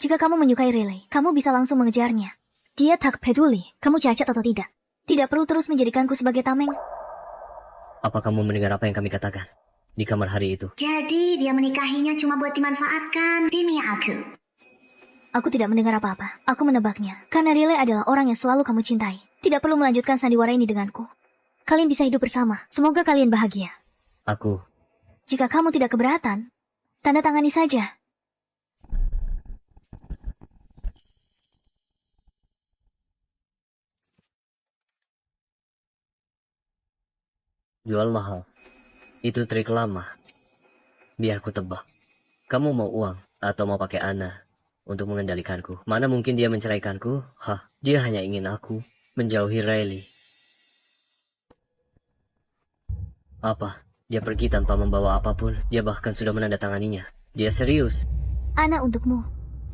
jika kamu menyukai Riley, kamu bisa langsung mengejarnya. Dia tak peduli kamu cacat atau tidak. Tidak perlu terus menjadikanku sebagai tameng. Apa kamu mendengar apa yang kami katakan di kamar hari itu? Jadi dia menikahinya cuma buat dimanfaatkan demi aku. Aku tidak mendengar apa-apa. Aku menebaknya. Karena Riley adalah orang yang selalu kamu cintai. Tidak perlu melanjutkan sandiwara ini denganku. Kalian bisa hidup bersama. Semoga kalian bahagia. Aku... Jika kamu tidak keberatan, tanda tangani saja. Jual mahal. Itu trik lama. Biar ku tebak. Kamu mau uang atau mau pakai Anna untuk mengendalikanku? Mana mungkin dia menceraikanku? Dia hanya ingin aku menjauhi Riley. Apa? Dia pergi tanpa membawa apapun. Dia bahkan sudah menandatanganinya. Dia serius. Anna untukmu.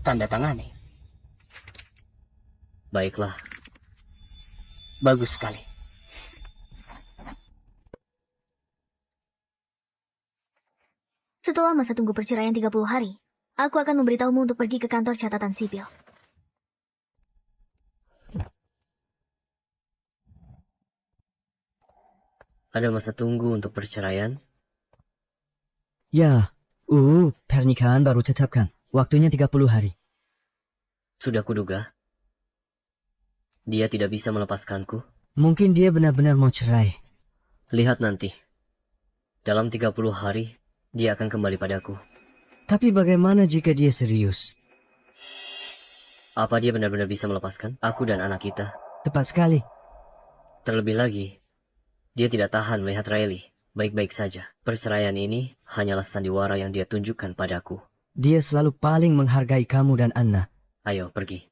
Tanda tangani. Baiklah. Bagus sekali. Setelah masa tunggu perceraian 30 hari, aku akan memberitahumu untuk pergi ke kantor catatan sipil. Ada masa tunggu untuk perceraian? Ya, pernikahan baru tetapkan. Waktunya 30 hari. Sudah kuduga. Dia tidak bisa melepaskanku. Mungkin dia benar-benar mau cerai. Lihat nanti. Dalam 30 hari, dia akan kembali padaku. Tapi bagaimana jika dia serius? Apa dia benar-benar bisa melepaskan aku dan anak kita? Tepat sekali. Terlebih lagi, dia tidak tahan melihat Riley baik-baik saja. Perceraian ini hanyalah sandiwara yang dia tunjukkan padaku. Dia selalu paling menghargai kamu dan Anna. Ayo, pergi.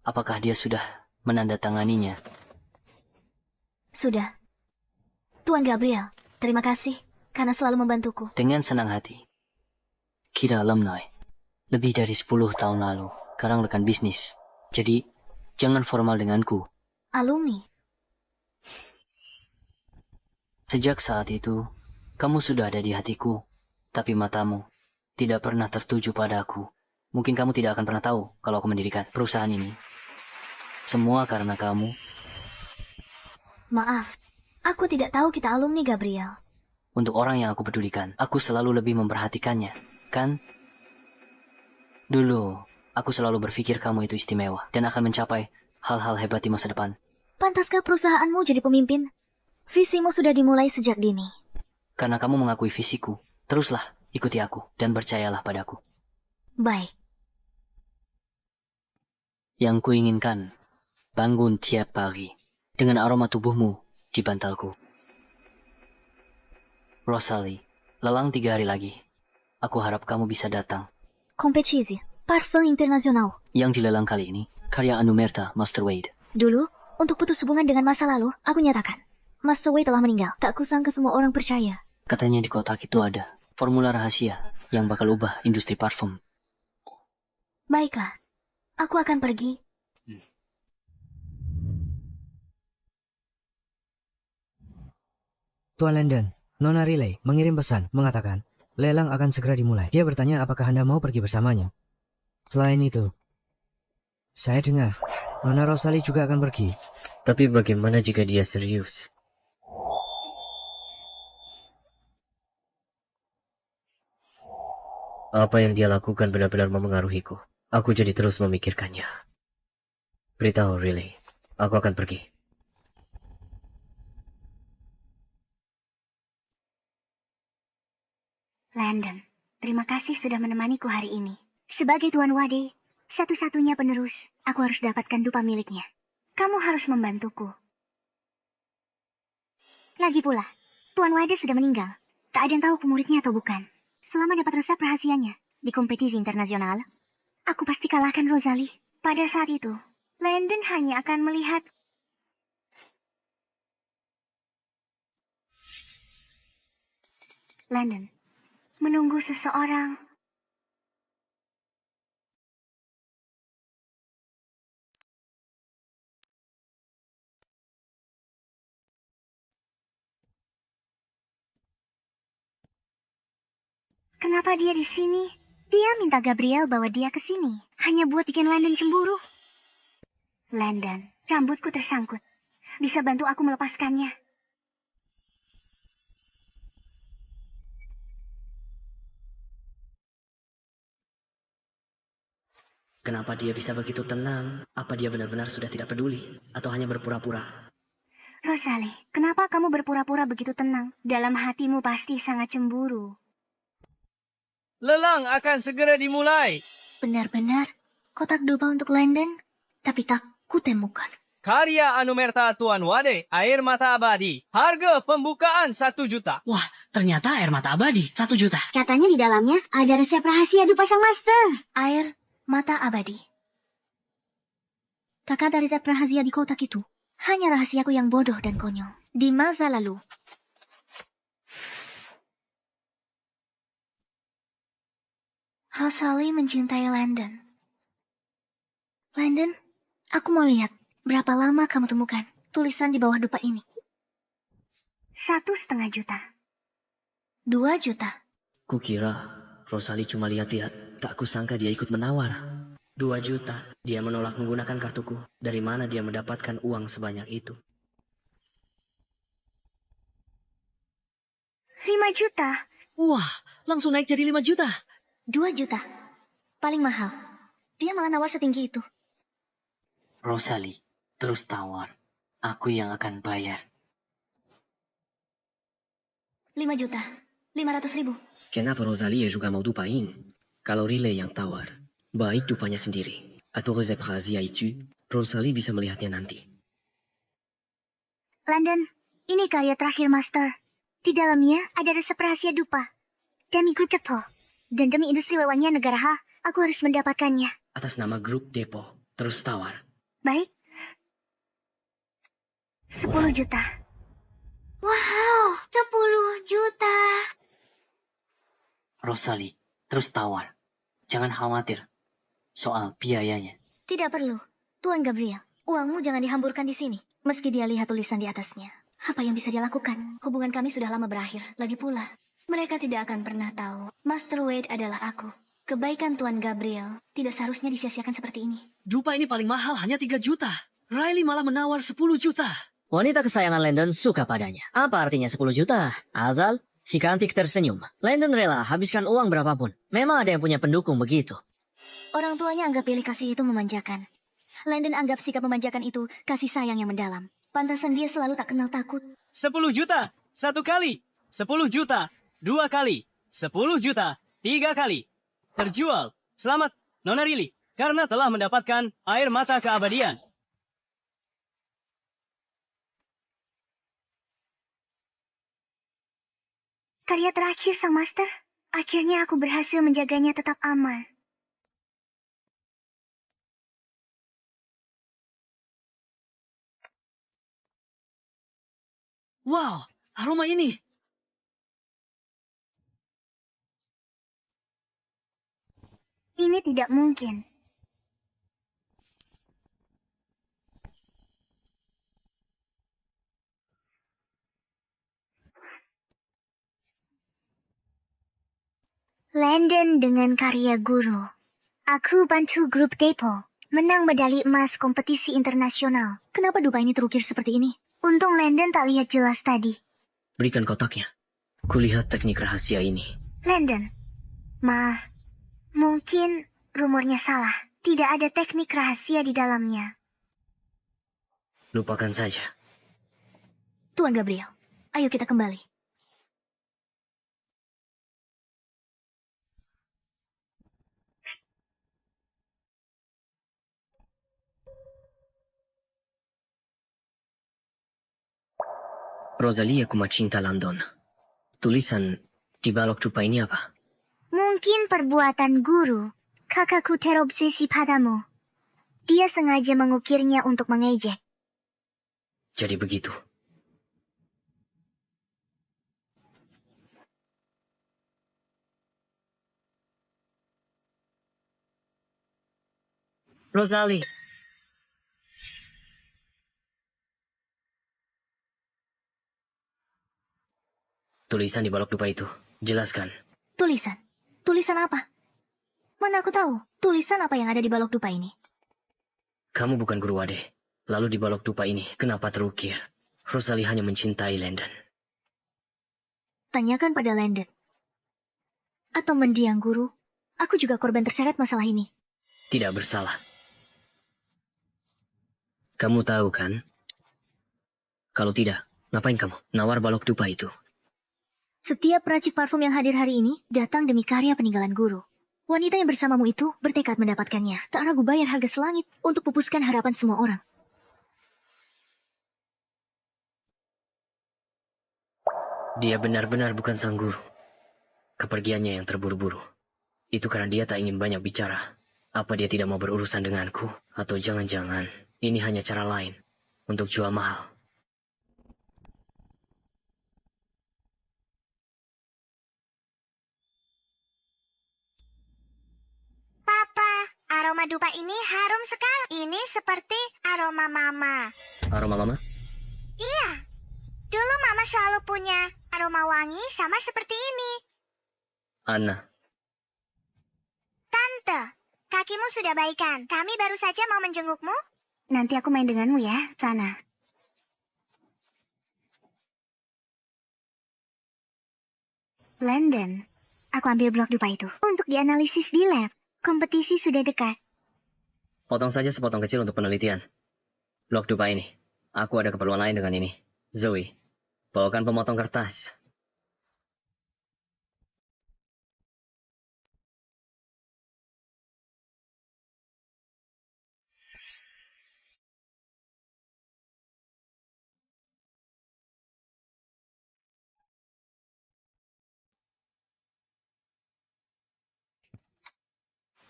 Apakah dia sudah menandatanganinya? Sudah. Tuan Gabriel, terima kasih karena selalu membantuku. Dengan senang hati. Kita alumni. Lebih dari 10 tahun lalu. Sekarang rekan bisnis. Jadi, jangan formal denganku. Alumni? Sejak saat itu, kamu sudah ada di hatiku. Tapi matamu tidak pernah tertuju padaku. Mungkin kamu tidak akan pernah tahu kalau aku mendirikan perusahaan ini. Semua karena kamu. Maaf, aku tidak tahu kita alumni, Gabriel. Untuk orang yang aku pedulikan, aku selalu lebih memperhatikannya, kan? Dulu, aku selalu berpikir kamu itu istimewa dan akan mencapai hal-hal hebat di masa depan. Pantaskah perusahaanmu jadi pemimpin? Visimu sudah dimulai sejak dini. Karena kamu mengakui visiku, teruslah ikuti aku dan percayalah padaku. Baik. Yang kuinginkan, bangun tiap pagi dengan aroma tubuhmu di bantalku. Rosalie, lelang 3 hari lagi. Aku harap kamu bisa datang. Kompetisi, parfum internasional. Yang dilelang kali ini, karya Anumerta Master Wade. Dulu, untuk putus hubungan dengan masa lalu, aku nyatakan, Master Wade telah meninggal. Tak kusangka semua orang percaya. Katanya di kotak itu ada formula rahasia yang bakal ubah industri parfum. Baiklah, aku akan pergi. Tuan Landon, Nona Riley mengirim pesan mengatakan lelang akan segera dimulai. Dia bertanya apakah Anda mau pergi bersamanya. Selain itu, saya dengar Nona Rosalie juga akan pergi. Tapi bagaimana jika dia serius? Apa yang dia lakukan benar-benar memengaruhiku. Aku jadi terus memikirkannya. Beritahu Riley, aku akan pergi. Landon, terima kasih sudah menemaniku hari ini. Sebagai Tuan Wade, satu-satunya penerus, aku harus dapatkan dupa miliknya. Kamu harus membantuku. Lagi pula, Tuan Wade sudah meninggal. Tak ada yang tahu pemuridnya atau bukan. Selama dapat resep rahasianya di kompetisi internasional, aku pasti kalahkan Rosalie. Pada saat itu, Landon hanya akan melihat Landon menunggu seseorang. Kenapa dia di sini? Dia minta Gabriel bawa dia ke sini. Hanya buat bikin Landon cemburu. Landon, rambutku tersangkut. Bisa bantu aku melepaskannya? Kenapa dia bisa begitu tenang? Apa dia benar-benar sudah tidak peduli? Atau hanya berpura-pura? Rosalie, kenapa kamu berpura-pura begitu tenang? Dalam hatimu pasti sangat cemburu. Lelang akan segera dimulai. Benar-benar kotak dupa untuk Landon, tapi tak kutemukan. Karya Anumerta Tuan Wade, Air Mata Abadi. Harga pembukaan 1 juta. Wah, ternyata air mata abadi 1 juta. Katanya di dalamnya ada resep rahasia dupa sang master. Air mata abadi. Tak ada resep rahasia di kotak itu. Hanya rahasiaku yang bodoh dan konyol. Di masa lalu. Rosalie mencintai Landon. Landon, aku mau lihat berapa lama kamu temukan tulisan di bawah dupa ini. 1,5 juta. 2 juta. Kukira Rosalie cuma lihat-lihat. Tak kusangka dia ikut menawar. 2 juta. Dia menolak menggunakan kartuku. Dari mana dia mendapatkan uang sebanyak itu? 5 juta. Wah, langsung naik jadi 5 juta. 2 juta. Paling mahal. Dia malah nawar setinggi itu. Rosalie, terus tawar. Aku yang akan bayar. 5 juta. 500.000. Kenapa Rosalie juga mau dupain? Kalau Riley yang tawar, baik dupanya sendiri. Atau resep rahasia itu, Rosalie bisa melihatnya nanti. Landon, ini karya terakhir Master. Di dalamnya ada resep rahasia dupa. Demi grup Depo. Dan demi industri wewangian negara H, aku harus mendapatkannya. Atas nama grup Depo, terus tawar. Baik. 10 juta. Wow, 10 juta. Rosalie, terus tawar. Jangan khawatir soal biayanya. Tidak perlu. Tuan Gabriel, uangmu jangan dihamburkan di sini. Meski dia lihat tulisan di atasnya. Apa yang bisa dia lakukan? Hubungan kami sudah lama berakhir. Lagi pula, mereka tidak akan pernah tahu. Master Wade adalah aku. Kebaikan Tuan Gabriel tidak seharusnya disia-siakan seperti ini. Dupa ini paling mahal hanya 3 juta. Riley malah menawar 10 juta. Wanita kesayangan Landon suka padanya. Apa artinya 10 juta? Azal, si cantik tersenyum. Landon rela habiskan uang berapapun. Memang ada yang punya pendukung begitu. Orang tuanya anggap pilih kasih itu memanjakan. Landon anggap sikap memanjakan itu kasih sayang yang mendalam. Pantasan dia selalu tak kenal takut. 10 juta. 1 kali. 10 juta. 2 kali. 10 juta. 3 kali. Terjual. Selamat, Nona Riley. Karena telah mendapatkan air mata keabadian. Karya terakhir sang master. Akhirnya aku berhasil menjaganya tetap aman. Wow, aroma ini. Ini tidak mungkin. Landon dengan karya guru. Aku bantu grup Depo menang medali emas kompetisi internasional. Kenapa dupa ini terukir seperti ini? Untung Landon tak lihat jelas tadi. Berikan kotaknya. Kulihat teknik rahasia ini. Landon, maaf, Mungkin rumornya salah. Tidak ada teknik rahasia di dalamnya. Lupakan saja. Tuan Gabriel, ayo kita kembali. Rosalie, aku cinta London. Tulisan di balok dupa ini apa? Mungkin perbuatan guru. Kakakku terobsesi padamu. Dia sengaja mengukirnya untuk mengejek. Jadi begitu. Rosalie. Tulisan di balok dupa itu. Jelaskan. Tulisan? Tulisan apa? Mana aku tahu tulisan apa yang ada di balok dupa ini. Kamu bukan guru Wade. Lalu di balok dupa ini, kenapa terukir? Rosalie hanya mencintai Landon. Tanyakan pada Landon. Atau mendiang guru, aku juga korban terseret masalah ini. Tidak bersalah. Kamu tahu kan? Kalau tidak, ngapain kamu nawar balok dupa itu? Setiap peracik parfum yang hadir hari ini datang demi karya peninggalan guru. Wanita yang bersamamu itu bertekad mendapatkannya. Tak ragu bayar harga selangit untuk pupuskan harapan semua orang. Dia benar-benar bukan sang guru. Kepergiannya yang terburu-buru. Itu karena dia tak ingin banyak bicara. Apa dia tidak mau berurusan denganku? Atau jangan-jangan ini hanya cara lain untuk jual mahal? Papa, aroma dupa ini harum sekali. Ini seperti aroma mama. Aroma mama? Iya. Dulu mama selalu punya aroma wangi sama seperti ini. Anna. Tante, kakimu sudah baikan. Kami baru saja mau menjengukmu. Nanti aku main denganmu ya, sana. Landon, aku ambil blok dupa itu untuk dianalisis di lab. Kompetisi sudah dekat. Potong saja sepotong kecil untuk penelitian. Blok dupa ini. Aku ada keperluan lain dengan ini. Zoe, bawakan pemotong kertas.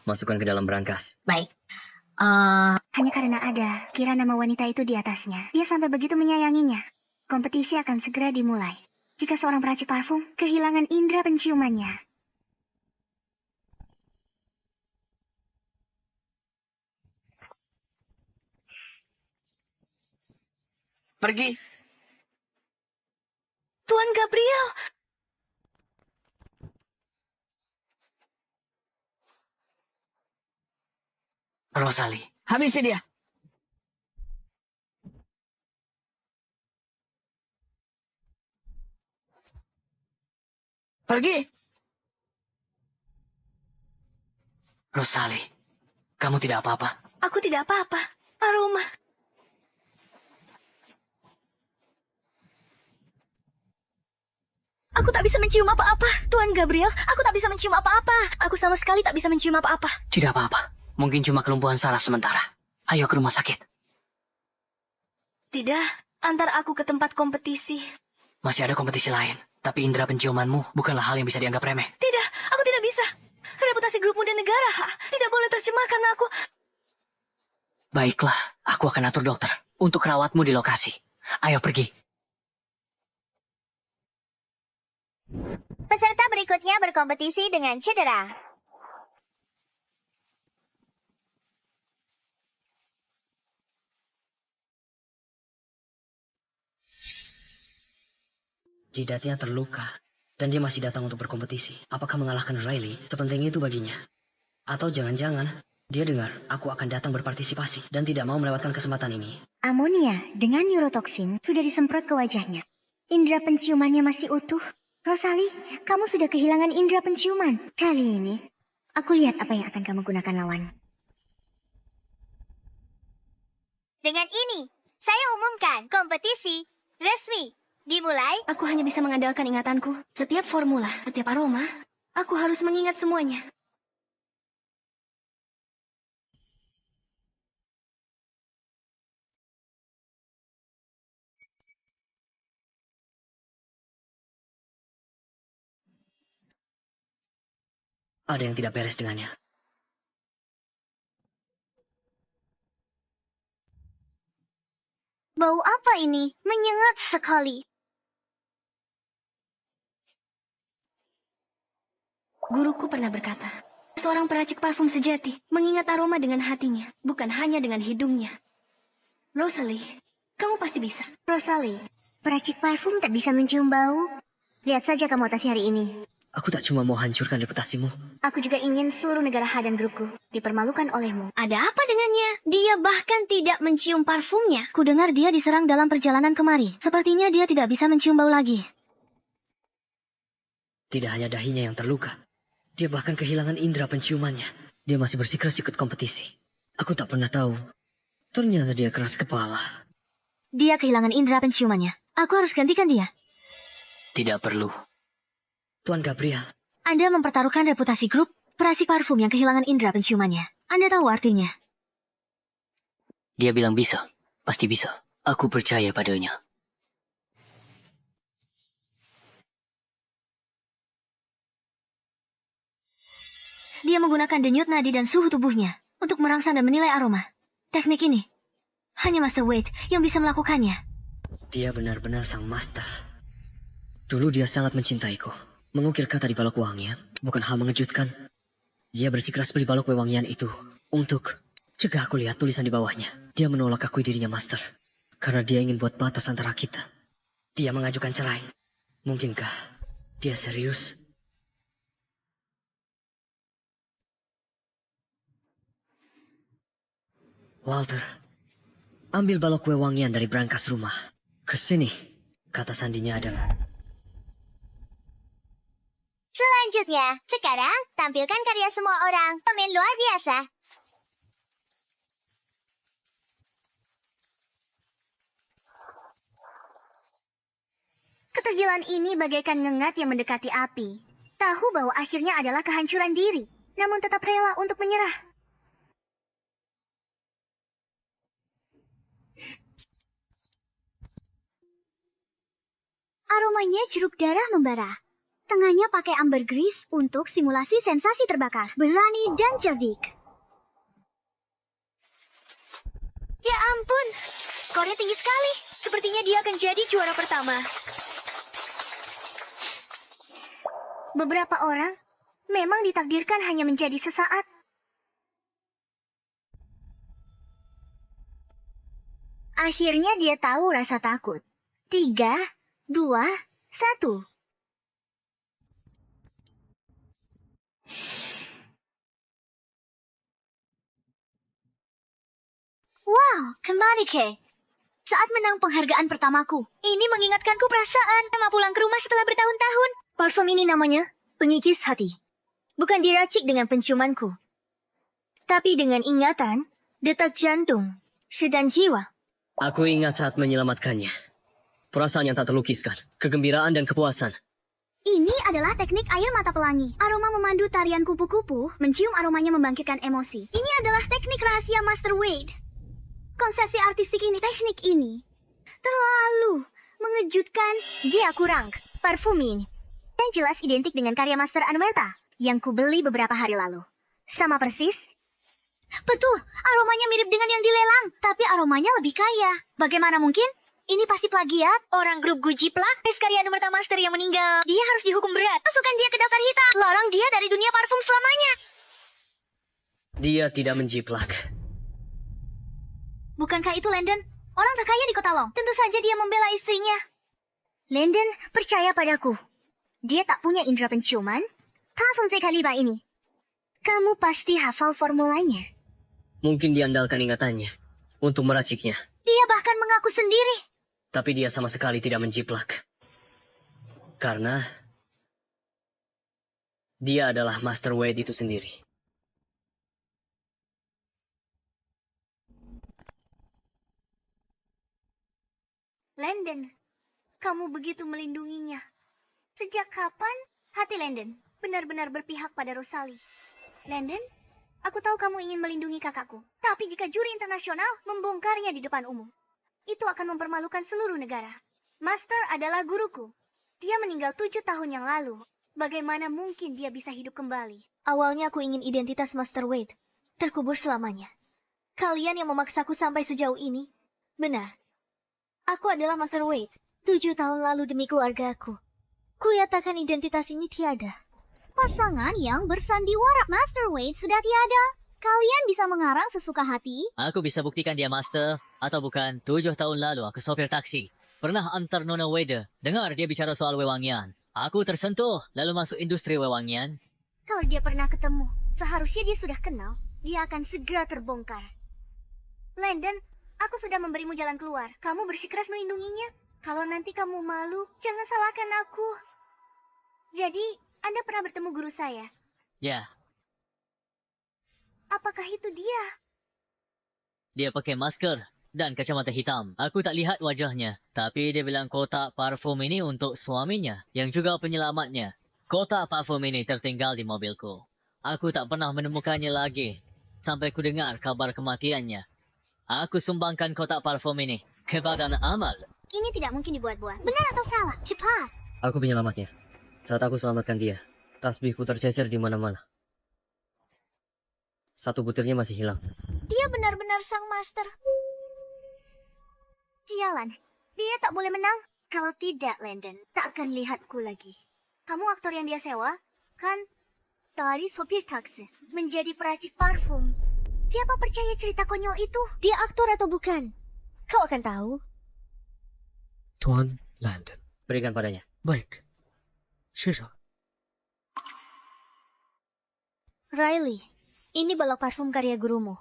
Masukkan ke dalam berangkas. Baik. Hanya karena ada kira nama wanita itu di atasnya. Dia sampai begitu menyayanginya. Kompetisi akan segera dimulai. Jika seorang peracik parfum kehilangan indera penciumannya. Pergi. Tuan Gabriel! Rosalie, habisi dia. Pergi. Rosalie, kamu tidak apa-apa. Aku tidak apa-apa. Aroma. Aku tak bisa mencium apa-apa. Tuan Gabriel, aku tak bisa mencium apa-apa. Aku sama sekali tak bisa mencium apa-apa. Tidak apa-apa. Mungkin cuma kelumpuhan saraf sementara. Ayo ke rumah sakit. Tidak, antar aku ke tempat kompetisi. Masih ada kompetisi lain. Tapi indera penciumanmu bukanlah hal yang bisa dianggap remeh. Tidak, aku tidak bisa. Reputasi grupmu dan negara tidak boleh tercemar karena aku... Baiklah, aku akan atur dokter untuk rawatmu di lokasi. Ayo pergi. Peserta berikutnya berkompetisi dengan cedera. Jidatnya terluka, dan dia masih datang untuk berkompetisi. Apakah mengalahkan Riley sepenting itu baginya? Atau jangan-jangan dia dengar aku akan datang berpartisipasi dan tidak mau melewatkan kesempatan ini. Amonia dengan neurotoksin sudah disemprot ke wajahnya. Indera penciumannya masih utuh. Rosalie, kamu sudah kehilangan indera penciuman. Kali ini, Aku lihat apa yang akan kamu gunakan lawan. Dengan ini, saya umumkan kompetisi resmi dimulai. Aku hanya bisa mengandalkan ingatanku. Setiap formula, setiap aroma, aku harus mengingat semuanya. Ada yang tidak beres dengannya. Bau apa ini? Menyengat sekali. Guruku pernah berkata, seorang peracik parfum sejati mengingat aroma dengan hatinya, bukan hanya dengan hidungnya. Rosalie, kamu pasti bisa. Rosalie, peracik parfum tak bisa mencium bau. Lihat saja kamu atasi hari ini. Aku tak cuma mau hancurkan reputasimu. Aku juga ingin seluruh negara H dan grupku dipermalukan olehmu. Ada apa dengannya? Dia bahkan tidak mencium parfumnya. Kudengar dia diserang dalam perjalanan kemari. Sepertinya dia tidak bisa mencium bau lagi. Tidak hanya dahinya yang terluka. Dia bahkan kehilangan indera penciumannya. Dia masih bersikeras ikut kompetisi. Aku tak pernah tahu. Ternyata dia keras kepala. Dia kehilangan indera penciumannya. Aku harus gantikan dia. Tidak perlu. Tuan Gabriel. Anda mempertaruhkan reputasi grup peracik parfum yang kehilangan indera penciumannya. Anda tahu artinya. Dia bilang bisa. Pasti bisa. Aku percaya padanya. Dia menggunakan denyut nadi dan suhu tubuhnya untuk merangsang dan menilai aroma. Teknik ini hanya Master Wade yang bisa melakukannya. Dia benar-benar sang master. Dulu dia sangat mencintaiku. Mengukir kata di balok wewangian bukan hal mengejutkan. Dia bersikeras beli balok wewangian itu untuk cegah aku lihat tulisan di bawahnya. Dia menolak akui dirinya master karena dia ingin buat batas antara kita. Dia mengajukan cerai. Mungkinkah dia serius? Walter, ambil balok wewangian dari brankas rumah. Kesini, kata sandinya adalah... Selanjutnya, sekarang tampilkan karya semua orang. Pemain luar biasa. Ketergilaan ini bagaikan ngengat yang mendekati api. Tahu bahwa akhirnya adalah kehancuran diri, namun tetap rela untuk menyerah. Aromanya jeruk darah membara. Tengahnya pakai ambergris untuk simulasi sensasi terbakar. Berani dan cerdik. Ya ampun, skornya tinggi sekali. Sepertinya dia akan jadi juara pertama. Beberapa orang memang ditakdirkan hanya menjadi sesaat. Akhirnya dia tahu rasa takut. 3, 2, 1. Wow, kembali Kay. Saat menang penghargaan pertamaku, ini mengingatkanku perasaan sama pulang ke rumah setelah bertahun-tahun. Parfum ini namanya pengikis hati. Bukan diracik dengan penciumanku, tapi dengan ingatan, detak jantung, dan jiwa. Aku ingat saat menyelamatkannya. Perasaan yang tak terlukiskan, kegembiraan dan kepuasan. Ini adalah teknik air mata pelangi. Aroma memandu tarian kupu-kupu, mencium aromanya membangkitkan emosi. Ini adalah teknik rahasia Master Wade. Konsepsi artistik ini, teknik ini, terlalu mengejutkan. Dia kurang, parfumin. Dan jelas identik dengan karya Master Anumerta yang kubeli beberapa hari lalu. Sama persis. Betul, aromanya mirip dengan yang dilelang, tapi aromanya lebih kaya. Bagaimana mungkin? Ini pasti plagiat. Orang grup Gujiplak, karya Anumerta Master yang meninggal. Dia harus dihukum berat. Masukkan dia ke daftar hitam. Larang dia dari dunia parfum selamanya. Dia tidak menjiplak. Bukankah itu Landon? Orang terkaya di kota Long. Tentu saja dia membela istrinya. Landon, percaya padaku. Dia tak punya indera penciuman. Parfum Zekaliba ini. Kamu pasti hafal formulanya. Mungkin diandalkan ingatannya untuk meraciknya. Dia bahkan mengaku sendiri. Tapi dia sama sekali tidak menjiplak. Karena dia adalah Master Wade itu sendiri. Landon, kamu begitu melindunginya. Sejak kapan hati Landon benar-benar berpihak pada Rosalie? Landon, aku tahu kamu ingin melindungi kakakku. Tapi jika juri internasional membongkarnya di depan umum, itu akan mempermalukan seluruh negara. Master adalah guruku. Dia meninggal 7 tahun yang lalu. Bagaimana mungkin dia bisa hidup kembali? Awalnya aku ingin identitas Master Wade terkubur selamanya. Kalian yang memaksaku sampai sejauh ini. Benar. Aku adalah Master Wade. 7 tahun lalu demi keluargaku. Kuyatakan identitas ini tiada. Pasangan yang bersandiwara. Master Wade sudah tiada. Kalian bisa mengarang sesuka hati. Aku bisa buktikan dia master, atau bukan. 7 tahun lalu aku sopir taksi. Pernah antar Nona Wade. Dengar dia bicara soal wewangian. Aku tersentuh, lalu masuk industri wewangian. Kalau dia pernah ketemu, seharusnya dia sudah kenal. Dia akan segera terbongkar. Landon, aku sudah memberimu jalan keluar. Kamu bersikeras melindunginya. Kalau nanti kamu malu, jangan salahkan aku. Jadi, Anda pernah bertemu guru saya. Ya, Apakah itu dia? dia pakai masker dan kacamata hitam. Aku tak lihat wajahnya, tapi dia bilang kotak parfum ini untuk suaminya, yang juga penyelamatnya. Kotak parfum ini tertinggal di mobilku. Aku tak pernah menemukannya lagi, sampai ku dengar kabar kematiannya. Aku sumbangkan kotak parfum ini ke Badan Amal. Ini tidak mungkin dibuat-buat. Benar atau salah? Cepat. Aku penyelamatnya. Saat aku selamatkan dia, tasbihku tercecer di mana-mana. Satu butirnya masih hilang. Dia benar-benar sang master. Sialan, dia tak boleh menang. Kalau tidak, Landon, tak akan lihatku lagi. Kamu aktor yang dia sewa, kan? Dari sopir taksi, menjadi peracik parfum. Siapa percaya cerita konyol itu? Dia aktor atau bukan? Kau akan tahu. Tuan Landon. Berikan padanya. Baik. Shisha. Riley, ini balok parfum karya gurumu.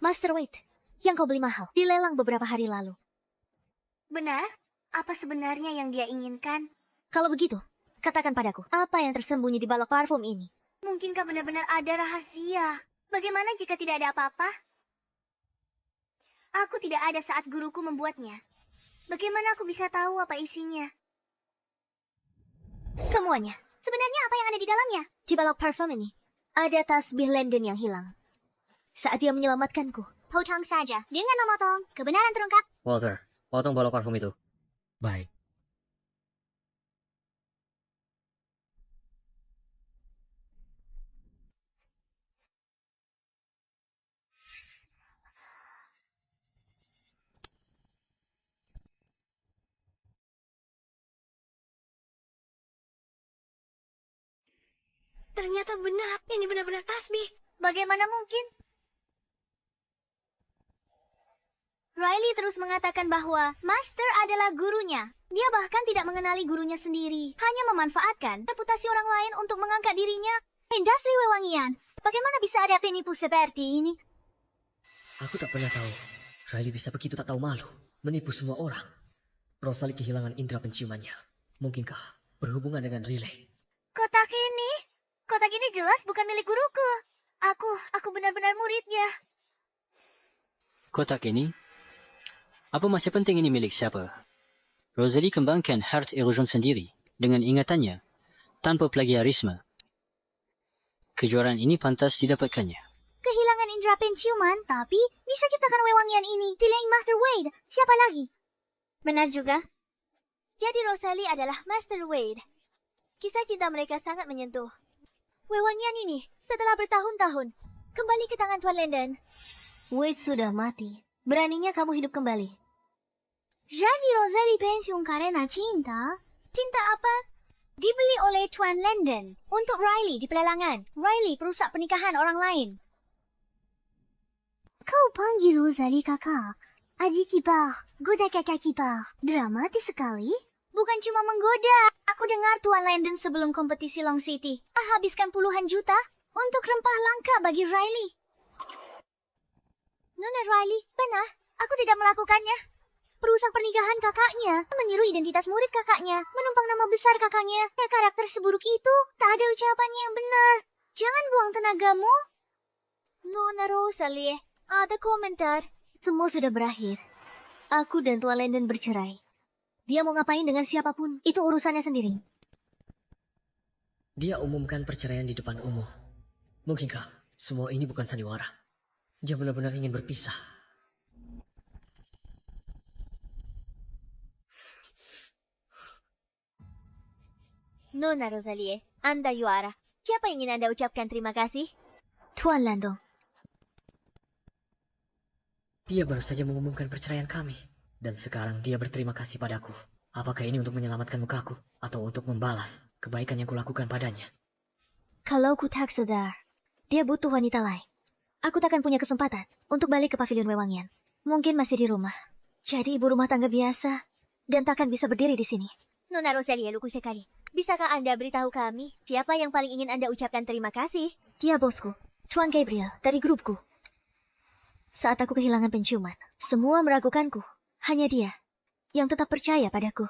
Master Wade, yang kau beli mahal. Dilelang beberapa hari lalu. Benar? Apa sebenarnya yang dia inginkan? Kalau begitu, katakan padaku, apa yang tersembunyi di balok parfum ini? Mungkinkah benar-benar ada rahasia? Bagaimana jika tidak ada apa-apa? Aku tidak ada saat guruku membuatnya. Bagaimana aku bisa tahu apa isinya? Semuanya. Sebenarnya apa yang ada di dalamnya? Di balok parfum ini, ada tasbih Landon yang hilang. Saat dia menyelamatkanku. Potong saja. Dengan memotong, kebenaran terungkap. Walter, potong balok parfum itu. Baik. Ternyata benar, ini benar-benar tasbih. Bagaimana mungkin? Riley terus mengatakan bahwa Master adalah gurunya. Dia bahkan tidak mengenali gurunya sendiri. Hanya memanfaatkan reputasi orang lain untuk mengangkat dirinya. Industri wewangian. Bagaimana bisa ada penipu seperti ini? Aku tak pernah tahu. Riley bisa begitu tak tahu malu. Menipu semua orang. Rosalie kehilangan indera penciumannya. Mungkinkah berhubungan dengan Riley? Kotak ini jelas bukan milik guruku. Aku benar-benar muridnya. Kotak ini? Apa masih penting ini milik siapa? Rosalie kembangkan Heart Erosion sendiri dengan ingatannya, tanpa plagiarisme. Kejuaraan ini pantas didapatkannya. Kehilangan indera penciuman, tapi bisa ciptakan wewangian ini. Selain Master Wade, siapa lagi? Benar juga. Jadi Rosalie adalah Master Wade. Kisah cinta mereka sangat menyentuh. Wewangian ini, setelah bertahun-tahun, kembali ke tangan Tuan Landon. Wade sudah mati. Beraninya kamu hidup kembali. Jadi Rosalie pensiun karena cinta? Cinta apa? Dibeli oleh Tuan Landon untuk Riley di pelelangan. Riley perusak pernikahan orang lain. Kau panggil Rosalie kakak. Aji kipar, goda kakak kipar. Dramatis sekali. Bukan cuma menggoda. Aku dengar Tuan Landon sebelum kompetisi Long City habiskan puluhan juta untuk rempah langka bagi Riley. Nona Riley, benar. Aku tidak melakukannya. Perusak pernikahan kakaknya, meniru identitas murid kakaknya, menumpang nama besar kakaknya. Ya, karakter seburuk itu, tak ada ucapannya yang benar. Jangan buang tenagamu. Nona Rosalie, ada komentar. Semua sudah berakhir. Aku dan Tuan Landon bercerai. Dia mau ngapain dengan siapapun, itu urusannya sendiri. Dia umumkan perceraian di depan umum. Mungkinkah semua ini bukan sandiwara? Dia benar-benar ingin berpisah. Nona Rosalie, Anda Yuara. Siapa yang ingin Anda ucapkan terima kasih? Tuan Landong, Dia baru saja mengumumkan perceraian kami. Dan sekarang dia berterima kasih padaku. Apakah ini untuk menyelamatkan mukaku? Atau untuk membalas kebaikan yang kulakukan padanya? kalau ku tak sadar, dia butuh wanita lain. Aku takkan punya kesempatan untuk balik ke pavilion Wewangian. Mungkin masih di rumah. Jadi ibu rumah tangga biasa. Dan takkan bisa berdiri di sini. Nona Rosalie, luku sekali. Bisakah Anda beritahu kami siapa yang paling ingin Anda ucapkan terima kasih? Dia bosku, Tuan Gabriel, dari grupku. Saat aku kehilangan penciuman, semua meragukanku. Hanya dia yang tetap percaya padaku.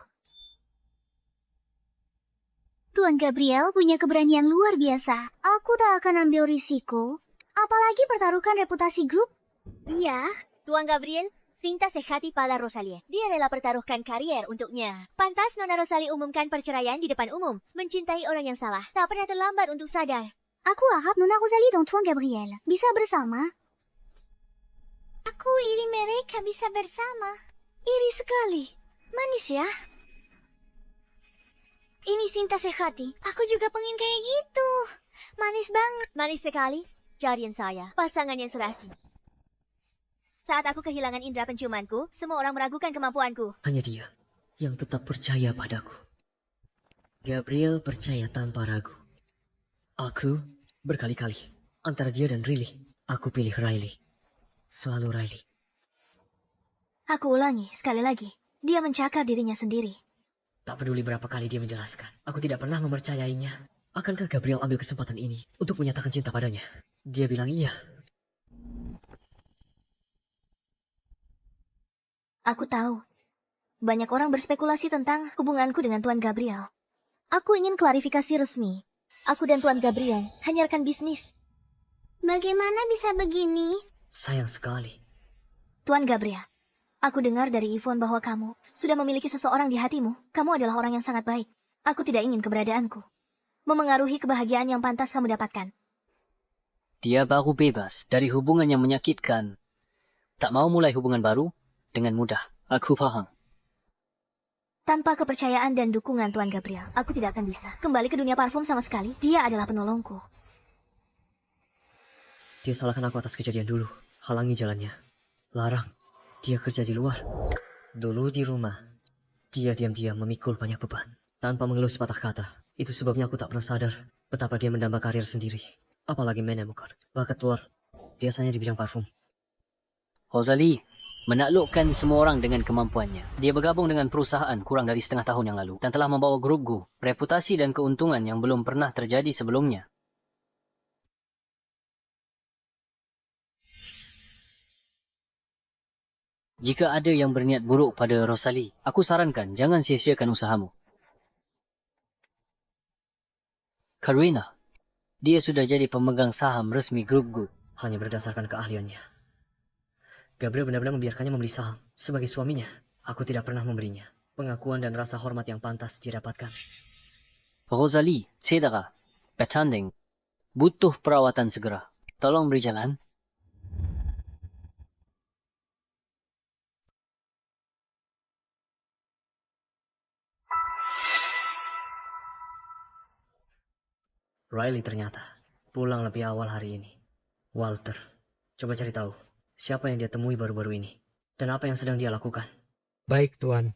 Tuan Gabriel punya keberanian luar biasa. Aku tak akan ambil risiko. Apalagi pertaruhkan reputasi grup. Iya. Tuan Gabriel, cinta sejati pada Rosalie. Dia rela pertaruhkan karier untuknya. Pantas Nona Rosalie umumkan perceraian di depan umum. Mencintai orang yang salah. Tak pernah terlambat untuk sadar. Aku harap Nona Rosalie dan Tuan Gabriel bisa bersama. Aku iri mereka bisa bersama. Iri sekali. Manis ya. Ini cinta sejati. Aku juga pengen kayak gitu. Manis banget. Manis sekali. Jarian saya. Pasangan yang serasi. Saat aku kehilangan indera penciumanku, semua orang meragukan kemampuanku. Hanya dia yang tetap percaya padaku. Gabriel percaya tanpa ragu. Aku berkali-kali antara dia dan Riley. Aku pilih Riley. Selalu Riley. Aku ulangi sekali lagi. Dia mencakar dirinya sendiri. Tak peduli berapa kali dia menjelaskan. Aku tidak pernah mempercayainya. Akankah Gabriel ambil kesempatan ini untuk menyatakan cinta padanya? Dia bilang iya. Aku tahu. Banyak orang berspekulasi tentang hubunganku dengan Tuan Gabriel. Aku ingin klarifikasi resmi. Aku dan Tuan Gabriel hanya rekan bisnis. Bagaimana bisa begini? Sayang sekali. Tuan Gabriel, aku dengar dari Yvonne bahwa kamu sudah memiliki seseorang di hatimu. Kamu adalah orang yang sangat baik. Aku tidak ingin keberadaanku memengaruhi kebahagiaan yang pantas kamu dapatkan. Dia baru bebas dari hubungan yang menyakitkan. Tak mau mulai hubungan baru dengan mudah. Aku paham. Tanpa kepercayaan dan dukungan Tuan Gabriel, aku tidak akan bisa kembali ke dunia parfum sama sekali. Dia adalah penolongku. Dia salahkan aku atas kejadian dulu. Halangi jalannya. Larang. Dia kerja di luar. Dulu di rumah, dia diam-diam memikul banyak beban. Tanpa mengeluh sepatah kata. Itu sebabnya aku tak pernah sadar betapa dia mendamba karir sendiri. Apalagi menemukan bakat luar. Biasanya di bidang parfum. Rosalie menaklukkan semua orang dengan kemampuannya. Dia bergabung dengan perusahaan kurang dari setengah tahun yang lalu dan telah membawa grup Gu reputasi dan keuntungan yang belum pernah terjadi sebelumnya. Jika ada yang berniat buruk pada Rosalie, aku sarankan jangan sia-siakan usahamu. Karina, dia sudah jadi pemegang saham resmi grup Gu. Hanya berdasarkan keahliannya. Gabriel benar-benar membiarkannya membeli saham. Sebagai suaminya, aku tidak pernah memberinya pengakuan dan rasa hormat yang pantas dia dapatkan. Rosalie, cedera, bertanding, butuh perawatan segera. Tolong beri jalan. Riley ternyata pulang lebih awal hari ini. Walter, coba cari tahu siapa yang dia temui baru-baru ini dan apa yang sedang dia lakukan. Baik, Tuan.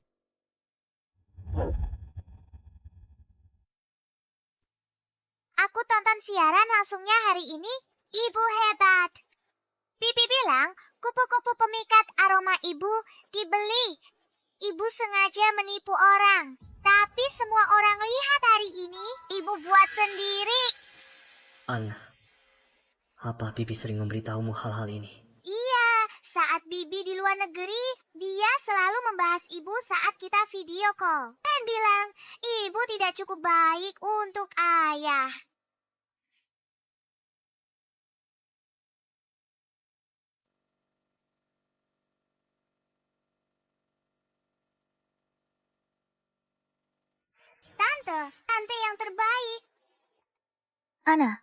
Aku tonton siaran langsungnya hari ini. Ibu hebat. Pipi bilang kupu-kupu pemikat aroma ibu dibeli. Ibu sengaja menipu orang. Tapi semua orang lihat hari ini, ibu buat sendiri. Anna, apa Bibi sering memberitahumu hal-hal ini? Iya, saat Bibi di luar negeri, dia selalu membahas ibu saat kita video call. Dan bilang, ibu tidak cukup baik untuk ayah. Tante yang terbaik. Ana,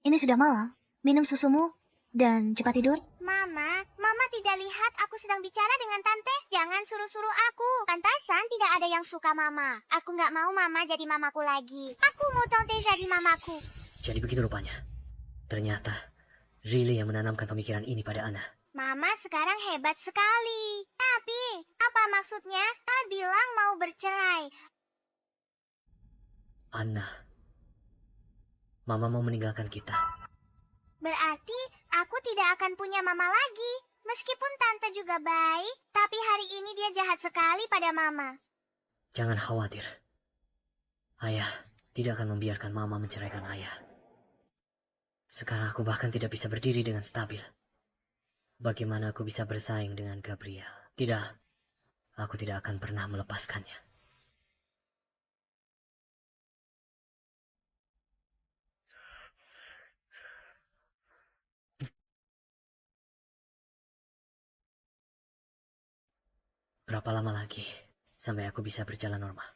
ini sudah malam. Minum susumu dan cepat tidur. Mama tidak lihat aku sedang bicara dengan Tante. Jangan suruh-suruh aku. Pantasan tidak ada yang suka Mama. Aku nggak mau Mama jadi mamaku lagi. Aku mau Tante jadi mamaku. Jadi begitu rupanya. Ternyata Riley yang menanamkan pemikiran ini pada Ana. Mama sekarang hebat sekali. Tapi, apa maksudnya? Dia bilang mau bercerai. Ana, Mama mau meninggalkan kita. Berarti aku tidak akan punya mama lagi. Meskipun Tante juga baik, tapi hari ini dia jahat sekali pada Mama. Jangan khawatir. Ayah tidak akan membiarkan Mama menceraikan Ayah. Sekarang aku bahkan tidak bisa berdiri dengan stabil. Bagaimana aku bisa bersaing dengan Gabriel? Tidak, aku tidak akan pernah melepaskannya. Berapa lama lagi sampai aku bisa berjalan normal?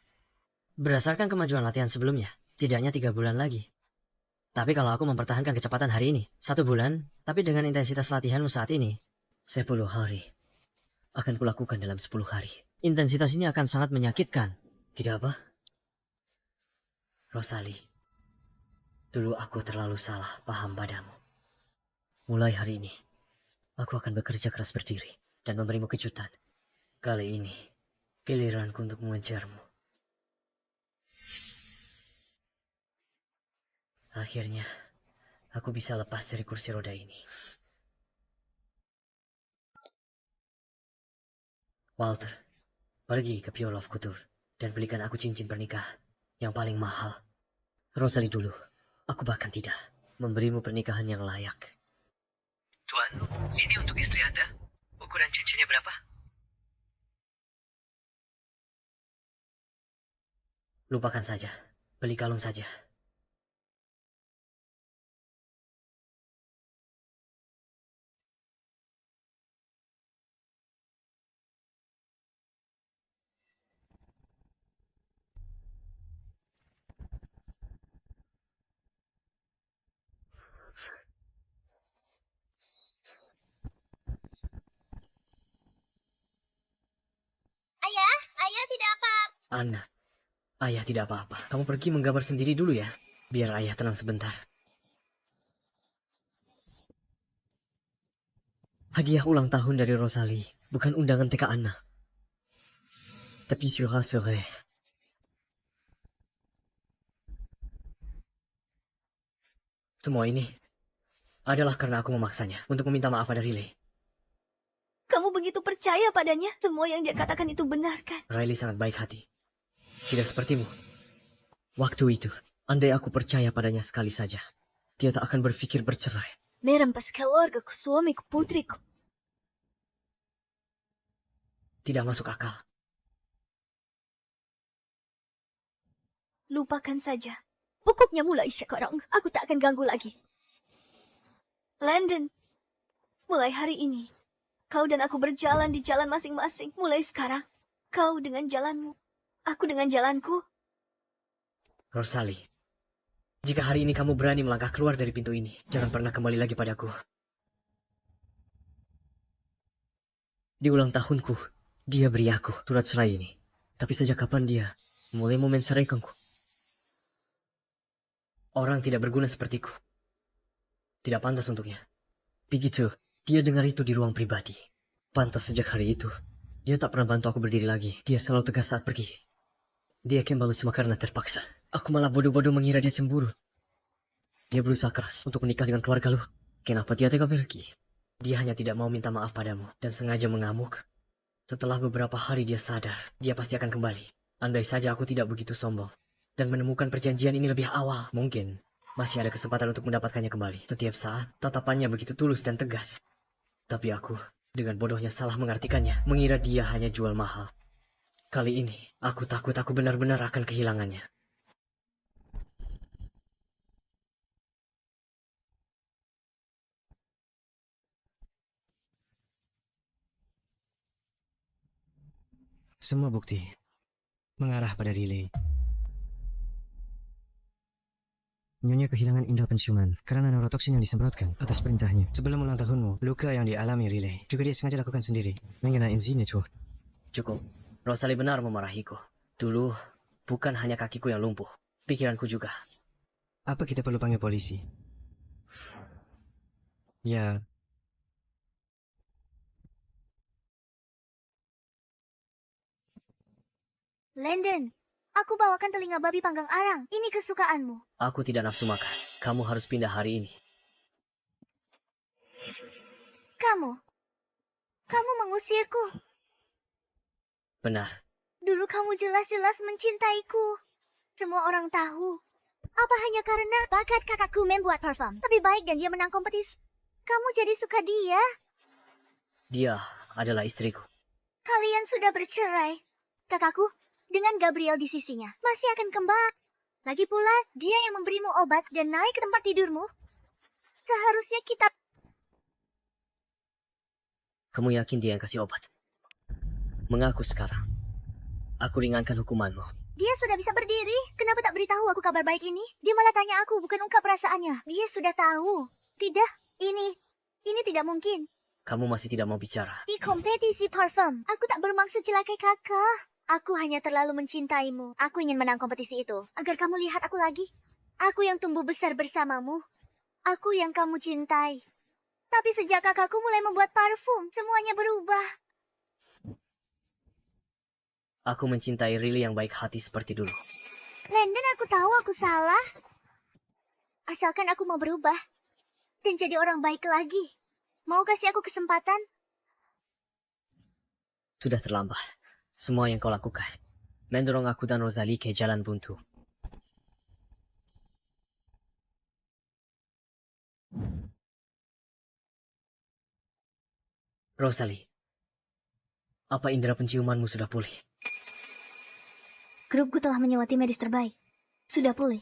Berdasarkan kemajuan latihan sebelumnya, setidaknya 3 bulan lagi. Tapi kalau aku mempertahankan kecepatan hari ini, 1 bulan, tapi dengan intensitas latihanmu saat ini, 10 hari. Akan kulakukan dalam 10 hari. Intensitas ini akan sangat menyakitkan. Tidak apa? Rosalie, dulu aku terlalu salah paham padamu. Mulai hari ini, aku akan bekerja keras berdiri dan memberimu kejutan. Kali ini, giliranku untuk mengejarmu. Akhirnya, aku bisa lepas dari kursi roda ini. Walter, pergi ke Pure Love Couture dan belikan aku cincin pernikahan yang paling mahal. Rosalie dulu, aku bahkan tidak memberimu pernikahan yang layak. Tuan, ini untuk istri Anda. Ukuran cincinnya berapa? Lupakan saja, beli kalung saja. Ayah tidak apa. Anna, ayah tidak apa-apa. Kamu pergi menggambar sendiri dulu ya, biar ayah tenang sebentar. Hadiah ulang tahun dari Rosalie, bukan undangan TK Anna. Tapi je rassurerai. Semua ini adalah karena aku memaksanya untuk meminta maaf pada Riley. Kamu begitu percaya padanya? Semua yang dia katakan itu benar, kan? Riley sangat baik hati. Tidak sepertimu. Waktu itu, andai aku percaya padanya sekali saja, dia tak akan berpikir bercerai. Merampas keluarga ke suami ke putriku. Tidak masuk akal. Lupakan saja. Pokoknya mulai sekarang, aku tak akan ganggu lagi. Landon, mulai hari ini, kau dan aku berjalan di jalan masing-masing. Mulai sekarang, kau dengan jalanmu, aku dengan jalanku. Rosalie, jika hari ini kamu berani melangkah keluar dari pintu ini, jangan pernah kembali lagi padaku. Di ulang tahunku, dia beri aku surat cerai ini. Tapi sejak kapan dia mulai mau menceraikanku? Orang tidak berguna sepertiku. Tidak pantas untuknya. Begitu, dia dengar itu di ruang pribadi. Pantas sejak hari itu, dia tak pernah bantu aku berdiri lagi. Dia selalu tegas saat pergi. Dia kembali cuma karena terpaksa. Aku malah bodoh-bodoh mengira dia cemburu. Dia berusaha keras untuk menikah dengan keluarga lu. Kenapa dia tega pergi? Dia hanya tidak mau minta maaf padamu dan sengaja mengamuk. Setelah beberapa hari dia sadar, dia pasti akan kembali. Andai saja aku tidak begitu sombong dan menemukan perjanjian ini lebih awal, mungkin masih ada kesempatan untuk mendapatkannya kembali. Setiap saat, tatapannya begitu tulus dan tegas. Tapi aku, dengan bodohnya salah mengartikannya, mengira dia hanya jual mahal. Kali ini, aku takut aku benar-benar akan kehilangannya. Semua bukti mengarah pada Riley. Nyonya kehilangan indera penciuman karena neurotoksin yang disemprotkan atas perintahnya. Sebelum ulang tahunmu, luka yang dialami Riley juga dia sengaja lakukan sendiri. Mengenai ini tuh. Cukup. Rosalie benar memarahiku. Dulu, bukan hanya kakiku yang lumpuh. Pikiranku juga. Apa kita perlu panggil polisi? Ya. Landon, aku bawakan telinga babi panggang arang. Ini kesukaanmu. Aku tidak nafsu makan. Kamu harus pindah hari ini. Kamu mengusirku. Benar. Dulu kamu jelas-jelas mencintaiku. Semua orang tahu. Apa hanya karena bakat kakakku membuat parfum? Lebih baik dan dia menang kompetisi. Kamu jadi suka dia. Dia adalah istriku. Kalian sudah bercerai. Kakakku, dengan Gabriel di sisinya, masih akan kembali. Lagi pula, dia yang memberimu obat dan naik ke tempat tidurmu. Seharusnya kita... Kamu yakin dia yang kasih obat? Mengaku sekarang. Aku ringankan hukumanmu. Dia sudah bisa berdiri. Kenapa tak beritahu aku kabar baik ini? Dia malah tanya aku, bukan ungkap perasaannya. Dia sudah tahu. Tidak, ini tidak mungkin. Kamu masih tidak mau bicara. Di kompetisi parfum, aku tak bermaksud celakai kakak. Aku hanya terlalu mencintaimu. Aku ingin menang kompetisi itu, agar kamu lihat aku lagi. Aku yang tumbuh besar bersamamu. Aku yang kamu cintai. Tapi sejak kakakku mulai membuat parfum, semuanya berubah. Aku mencintai Riley yang baik hati seperti dulu. Landon, aku tahu aku salah. Asalkan aku mau berubah. Dan jadi orang baik lagi. Mau kasih aku kesempatan? Sudah terlambat. Semua yang kau lakukan mendorong aku dan Rosalie ke jalan buntu. Rosalie, apa indera penciumanmu sudah pulih? Grupku telah menyewa tim medis terbaik. Sudah pulih.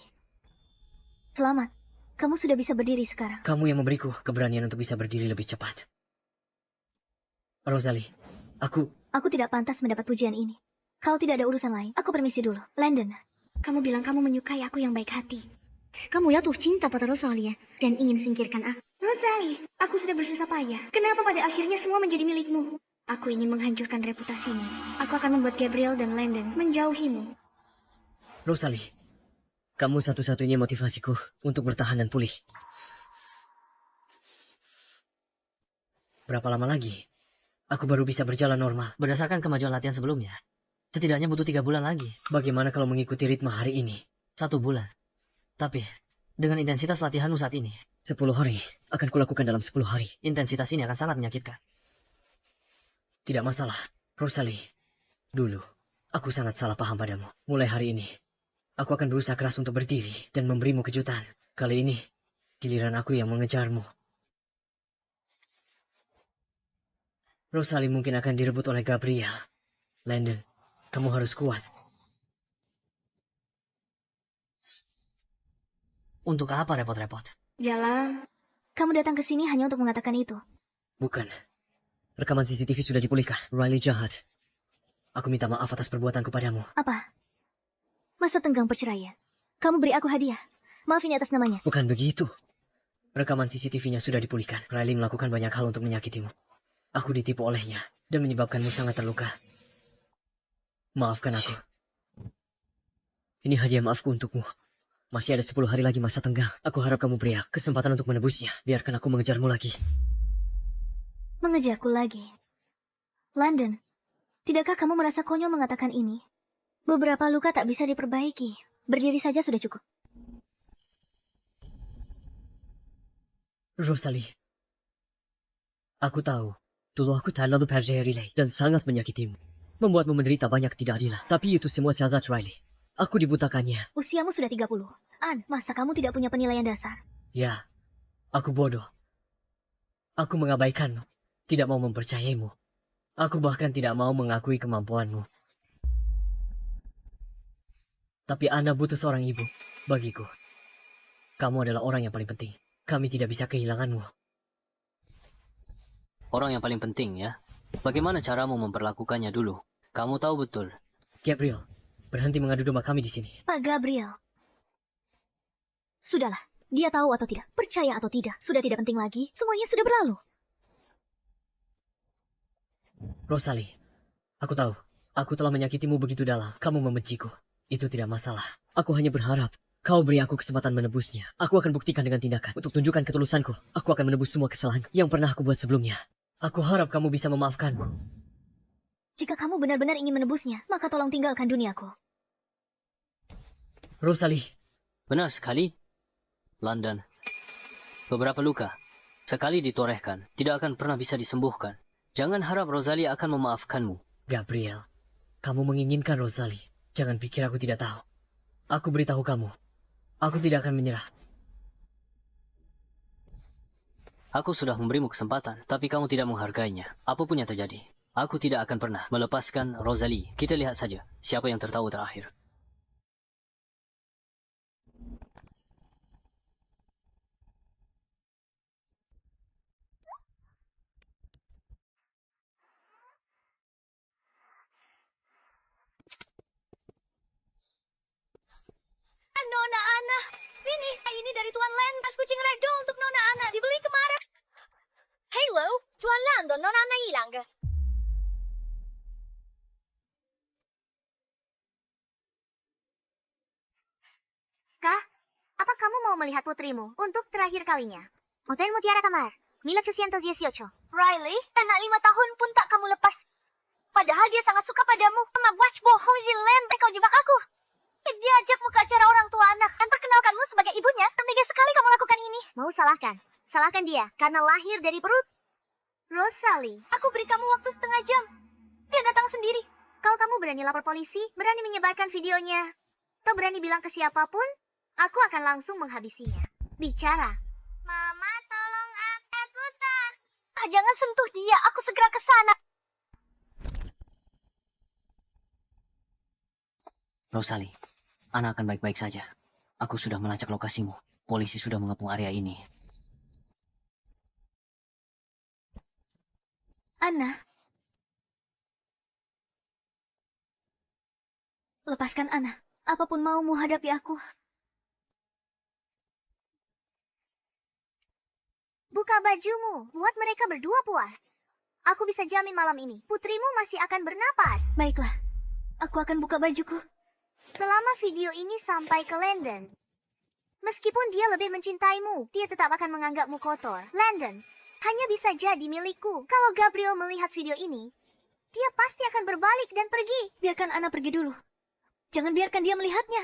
Selamat. Kamu sudah bisa berdiri sekarang. Kamu yang memberiku keberanian untuk bisa berdiri lebih cepat. Rosalie, Aku tidak pantas mendapat pujian ini. Kalau tidak ada urusan lain, aku permisi dulu. Landon. Kamu bilang kamu menyukai aku yang baik hati. Kamu jatuh cinta pada Rosalie dan ingin singkirkan aku. Rosalie, aku sudah bersusah payah. Kenapa pada akhirnya semua menjadi milikmu? Aku ingin menghancurkan reputasimu. Aku akan membuat Gabriel dan Landon menjauhimu. Rosalie, kamu satu-satunya motivasiku untuk bertahan dan pulih. Berapa lama lagi aku baru bisa berjalan normal? Berdasarkan kemajuan latihan sebelumnya, setidaknya butuh 3 bulan lagi. Bagaimana kalau mengikuti ritme hari ini? 1 bulan. Tapi, dengan intensitas latihanmu saat ini, 10 hari akan kulakukan dalam 10 hari. intensitas ini akan sangat menyakitkan. Tidak masalah, Rosalie. Dulu, aku sangat salah paham padamu. Mulai hari ini, aku akan berusaha keras untuk berdiri dan memberimu kejutan. Kali ini, giliran aku yang mengejarmu. Rosalie mungkin akan direbut oleh Gabriel. Landon, kamu harus kuat. Untuk apa repot-repot? Jalan. Kamu datang ke sini hanya untuk mengatakan itu. Bukan. Rekaman CCTV sudah dipulihkan. Riley jahat. Aku minta maaf atas perbuatanku padamu. Apa? Masa tenggang perceraian? Kamu beri aku hadiah. Maaf ini atas namanya. Bukan begitu. Rekaman CCTV-nya sudah dipulihkan. Riley melakukan banyak hal untuk menyakitimu. Aku ditipu olehnya dan menyebabkanmu sangat terluka. Maafkan aku. Ini hadiah maafku untukmu. Masih ada 10 hari lagi masa tenggang. Aku harap kamu beri kesempatan untuk menebusnya. Biarkan aku mengejarmu lagi. Mengejarku lagi. Landon, tidakkah kamu merasa konyol mengatakan ini? Beberapa luka tak bisa diperbaiki. Berdiri saja sudah cukup. Rosalie, aku tahu. Dulu aku terlalu percaya Riley dan sangat menyakitimu. Membuatmu menderita banyak ketidakadilan. Tapi itu semua siasat Riley. Aku dibutakannya. Usiamu sudah 30. Masa kamu tidak punya penilaian dasar? Ya, aku bodoh. Aku mengabaikanmu. Tidak mau mempercayaimu. Aku bahkan tidak mau mengakui kemampuanmu. Tapi Anda butuh seorang ibu. Bagiku, kamu adalah orang yang paling penting. Kami tidak bisa kehilanganmu. Orang yang paling penting ya. Bagaimana caramu memperlakukannya dulu? Kamu tahu betul. Gabriel, berhenti mengadu domba kami di sini. Pak Gabriel. Sudahlah, dia tahu atau tidak, percaya atau tidak, sudah tidak penting lagi, semuanya sudah berlalu. Rosalie, aku tahu, aku telah menyakitimu begitu dalam. Kamu membenciku. Itu tidak masalah. Aku hanya berharap kau beri aku kesempatan menebusnya. Aku akan buktikan dengan tindakan. Untuk tunjukkan ketulusanku, aku akan menebus semua kesalahan yang pernah aku buat sebelumnya. Aku harap kamu bisa memaafkanmu. Jika kamu benar-benar ingin menebusnya, maka tolong tinggalkan duniaku. Rosalie. Benar sekali. London. Beberapa luka, sekali ditorehkan, tidak akan pernah bisa disembuhkan. Jangan harap Rosalie akan memaafkanmu. Gabriel, kamu menginginkan Rosalie. Jangan pikir aku tidak tahu. Aku beritahu kamu, aku tidak akan menyerah. Aku sudah memberimu kesempatan, tapi kamu tidak menghargainya. Apapun yang terjadi, aku tidak akan pernah melepaskan Rosalie. Kita lihat saja siapa yang tertawa terakhir. Nona Ana, ini dari Tuan Landon, kucing ragdoll untuk Nona Ana, dibeli kemarin. Halo, Tuan Landon, Nona Ana hilang. Kah? Apa kamu mau melihat putrimu untuk terakhir kalinya? Hotel Mutiara Kamar, 1818. Riley, anak 5 tahun pun tak kamu lepas. Padahal dia sangat suka padamu. Mama watch bohong Jilen, kau jebak aku. Dia ajakmu ke acara orang tua anak dan perkenalkanmu sebagai ibunya. Tega sekali kamu lakukan ini. Mau salahkan? Salahkan dia karena lahir dari perut Rosalie. Aku beri kamu waktu setengah jam. Dia datang sendiri. Kalau kamu berani lapor polisi, berani menyebarkan videonya, atau berani bilang ke siapapun, aku akan langsung menghabisinya. Bicara. Mama, tolong aku tak. Jangan sentuh dia, aku segera ke sana. Rosalie, Ana akan baik-baik saja. Aku sudah melacak lokasimu. Polisi sudah mengepung area ini. Ana. Lepaskan Ana. Apapun maumu hadapi aku. Buka bajumu, buat mereka berdua puas. Aku bisa jamin malam ini, putrimu masih akan bernapas. Baiklah, aku akan buka bajuku. Selama video ini sampai ke Landon. Meskipun dia lebih mencintaimu, dia tetap akan menganggapmu kotor. Landon hanya bisa jadi milikku. Kalau Gabriel melihat video ini, dia pasti akan berbalik dan pergi. Biarkan Ana pergi dulu. Jangan biarkan dia melihatnya.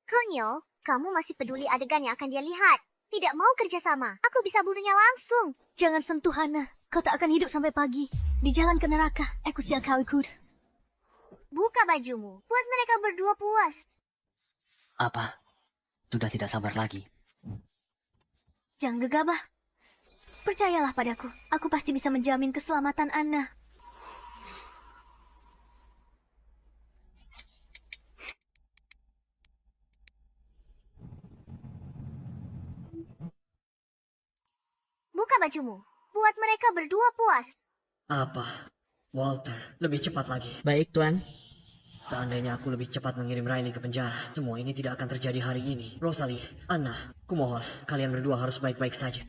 Konyol, kamu masih peduli adegan yang akan dia lihat. Tidak mau kerjasama. Aku bisa bunuhnya langsung. Jangan sentuh Ana. Kau tak akan hidup sampai pagi. Di jalan ke neraka, aku sial kau ikut. Buka bajumu, buat mereka berdua puas. Apa? Sudah tidak sabar lagi. Jangan gegabah. Percayalah padaku, aku pasti bisa menjamin keselamatan Ana. Buka bajumu, buat mereka berdua puas. Apa? Walter, lebih cepat lagi. Baik, Tuan. Seandainya aku lebih cepat mengirim Riley ke penjara, semua ini tidak akan terjadi hari ini. Rosalie, Anna, kumohon, kalian berdua harus baik-baik saja.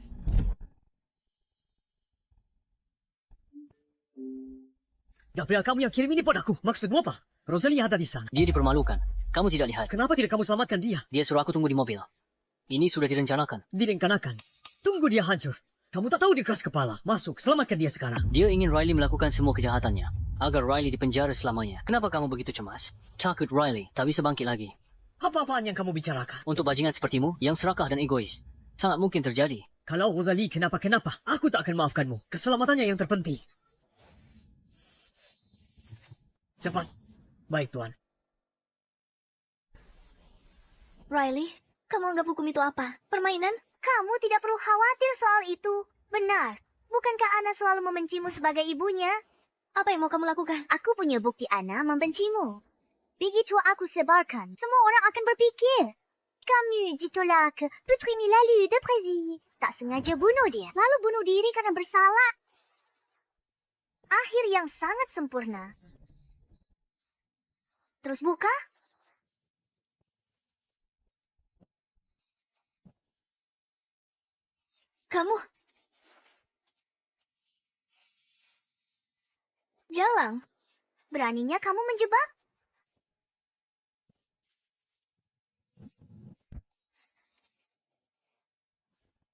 Gabriel, kamu yang kirim ini padaku. Maksudmu apa? Rosalie ada di sana. Dia dipermalukan. Kamu tidak lihat. Kenapa tidak kamu selamatkan dia? Dia suruh aku tunggu di mobil. Ini sudah direncanakan. Direncanakan. Tunggu dia hancur. Kamu tak tahu dia keras kepala. Masuk, selamatkan dia sekarang. Dia ingin Riley melakukan semua kejahatannya. Agar Riley dipenjara selamanya. Kenapa kamu begitu cemas? Takut Riley tak bisa bangkit lagi. Apa-apaan yang kamu bicarakan? Untuk bajingan sepertimu, yang serakah dan egois. Sangat mungkin terjadi. Kalau Rosalie kenapa-kenapa, aku tak akan maafkanmu. Keselamatannya yang terpenting. Cepat. Baik, Tuan. Riley, kamu anggap hukum itu apa? Permainan? Kamu tidak perlu khawatir soal itu. Benar. Bukankah Ana selalu membencimu sebagai ibunya? Apa yang mau kamu lakukan? Aku punya bukti Ana membencimu. Begitu aku sebarkan, semua orang akan berpikir, kamu ditolak, putri lalu de Prézy. Tak sengaja bunuh dia, lalu bunuh diri karena bersalah. Akhir yang sangat sempurna. Terus buka. Kamu... Jalang. Beraninya kamu menjebak?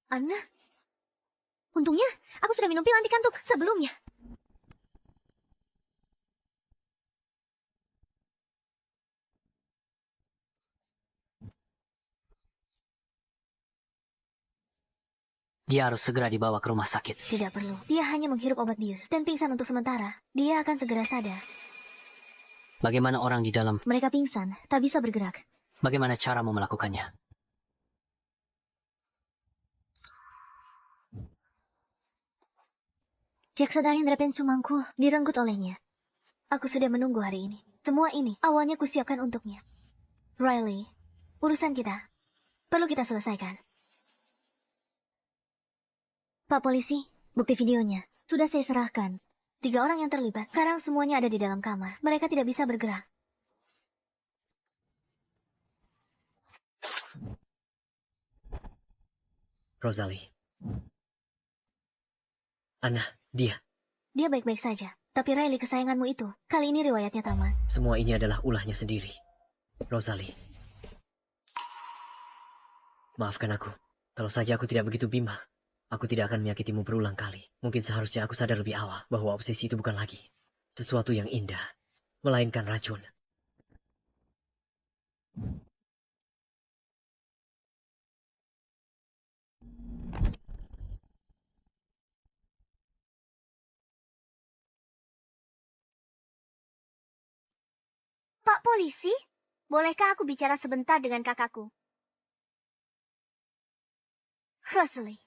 Anna? Untungnya, aku sudah minum pil anti kantuk sebelumnya. Dia harus segera dibawa ke rumah sakit. Tidak perlu. Dia hanya menghirup obat bius dan pingsan untuk sementara. Dia akan segera sadar. Bagaimana orang di dalam? Mereka pingsan, tak bisa bergerak. Bagaimana caramu melakukannya? Jaksa Darindra Pensumangku direnggut olehnya. Aku sudah menunggu hari ini. Semua ini awalnya kusiapkan untuknya. Riley, urusan kita perlu kita selesaikan. Pak polisi, bukti videonya sudah saya serahkan. 3 orang yang terlibat. Sekarang semuanya ada di dalam kamar. Mereka tidak bisa bergerak. Rosalie. Anna, dia. Dia baik-baik saja. Tapi Riley kesayanganmu itu, kali ini riwayatnya tamat. Semua ini adalah ulahnya sendiri. Rosalie. Maafkan aku. Kalau saja aku tidak begitu bimbang, aku tidak akan menyakitimu berulang kali. Mungkin seharusnya aku sadar lebih awal bahwa obsesi itu bukan lagi sesuatu yang indah, melainkan racun. Pak polisi, bolehkah aku bicara sebentar dengan kakakku? Rosalie,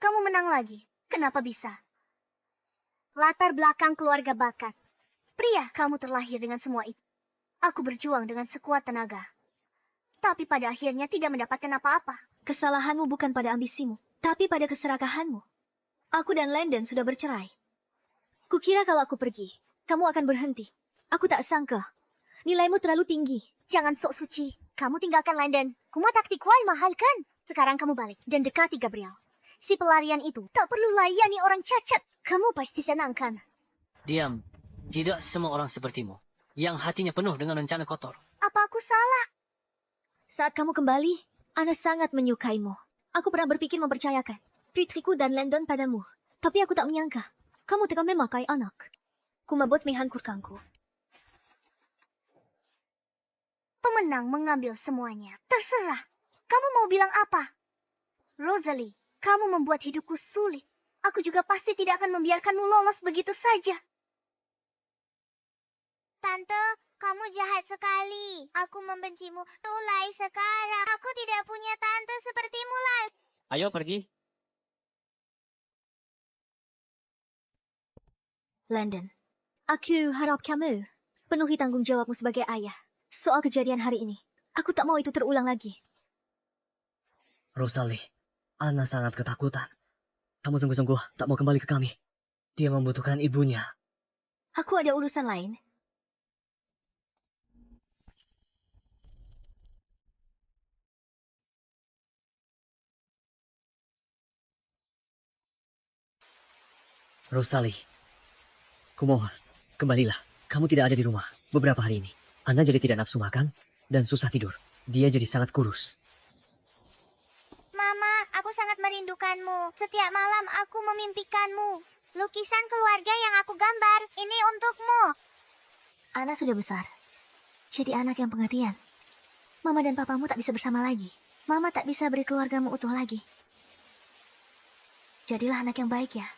kamu menang lagi. Kenapa bisa? Latar belakang keluarga bakat. Pria, kamu terlahir dengan semua itu. Aku berjuang dengan sekuat tenaga. Tapi pada akhirnya tidak mendapatkan apa-apa. Kesalahanmu bukan pada ambisimu, tapi pada keserakahanmu. Aku dan Landon sudah bercerai. Kukira kalau aku pergi, kamu akan berhenti. Aku tak sangka. Nilaimu terlalu tinggi. Jangan sok suci. Kamu tinggalkan London. Kumah taktik Wai mahal kan? Sekarang kamu balik dan dekati Gabriel. Si pelarian itu tak perlu layani orang cacat. Kamu pasti senang kan? Diam. Tidak semua orang sepertimu. Yang hatinya penuh dengan rencana kotor. Apa aku salah? Saat kamu kembali, Ana sangat menyukaimu. Aku pernah berpikir mempercayakan putriku dan Landon padamu. Tapi aku tak menyangka. Kamu tega memakai anak. Kumabot menghancurkanku. Pemenang mengambil semuanya. Terserah. Kamu mau bilang apa? Rosalie, kamu membuat hidupku sulit. Aku juga pasti tidak akan membiarkanmu lolos begitu saja. Tante, kamu jahat sekali. Aku membencimu. Mulai sekarang. Aku tidak punya tante sepertimu lagi. Ayo pergi. Landon, aku harap kamu penuhi tanggung jawabmu sebagai ayah. Soal kejadian hari ini, aku tak mau itu terulang lagi. Rosalie, Anna sangat ketakutan. Kamu sungguh-sungguh tak mau kembali ke kami. Dia membutuhkan ibunya. Aku ada urusan lain. Rosalie, kumohon, kembalilah. Kamu tidak ada di rumah beberapa hari ini. Anna jadi tidak nafsu makan dan susah tidur. Dia jadi sangat kurus. Mama, aku sangat merindukanmu. Setiap malam aku memimpikanmu. Lukisan keluarga yang aku gambar, ini untukmu. Ana sudah besar. Jadi anak yang pengertian. Mama dan papamu tak bisa bersama lagi. Mama tak bisa beri keluargamu utuh lagi. Jadilah anak yang baik ya.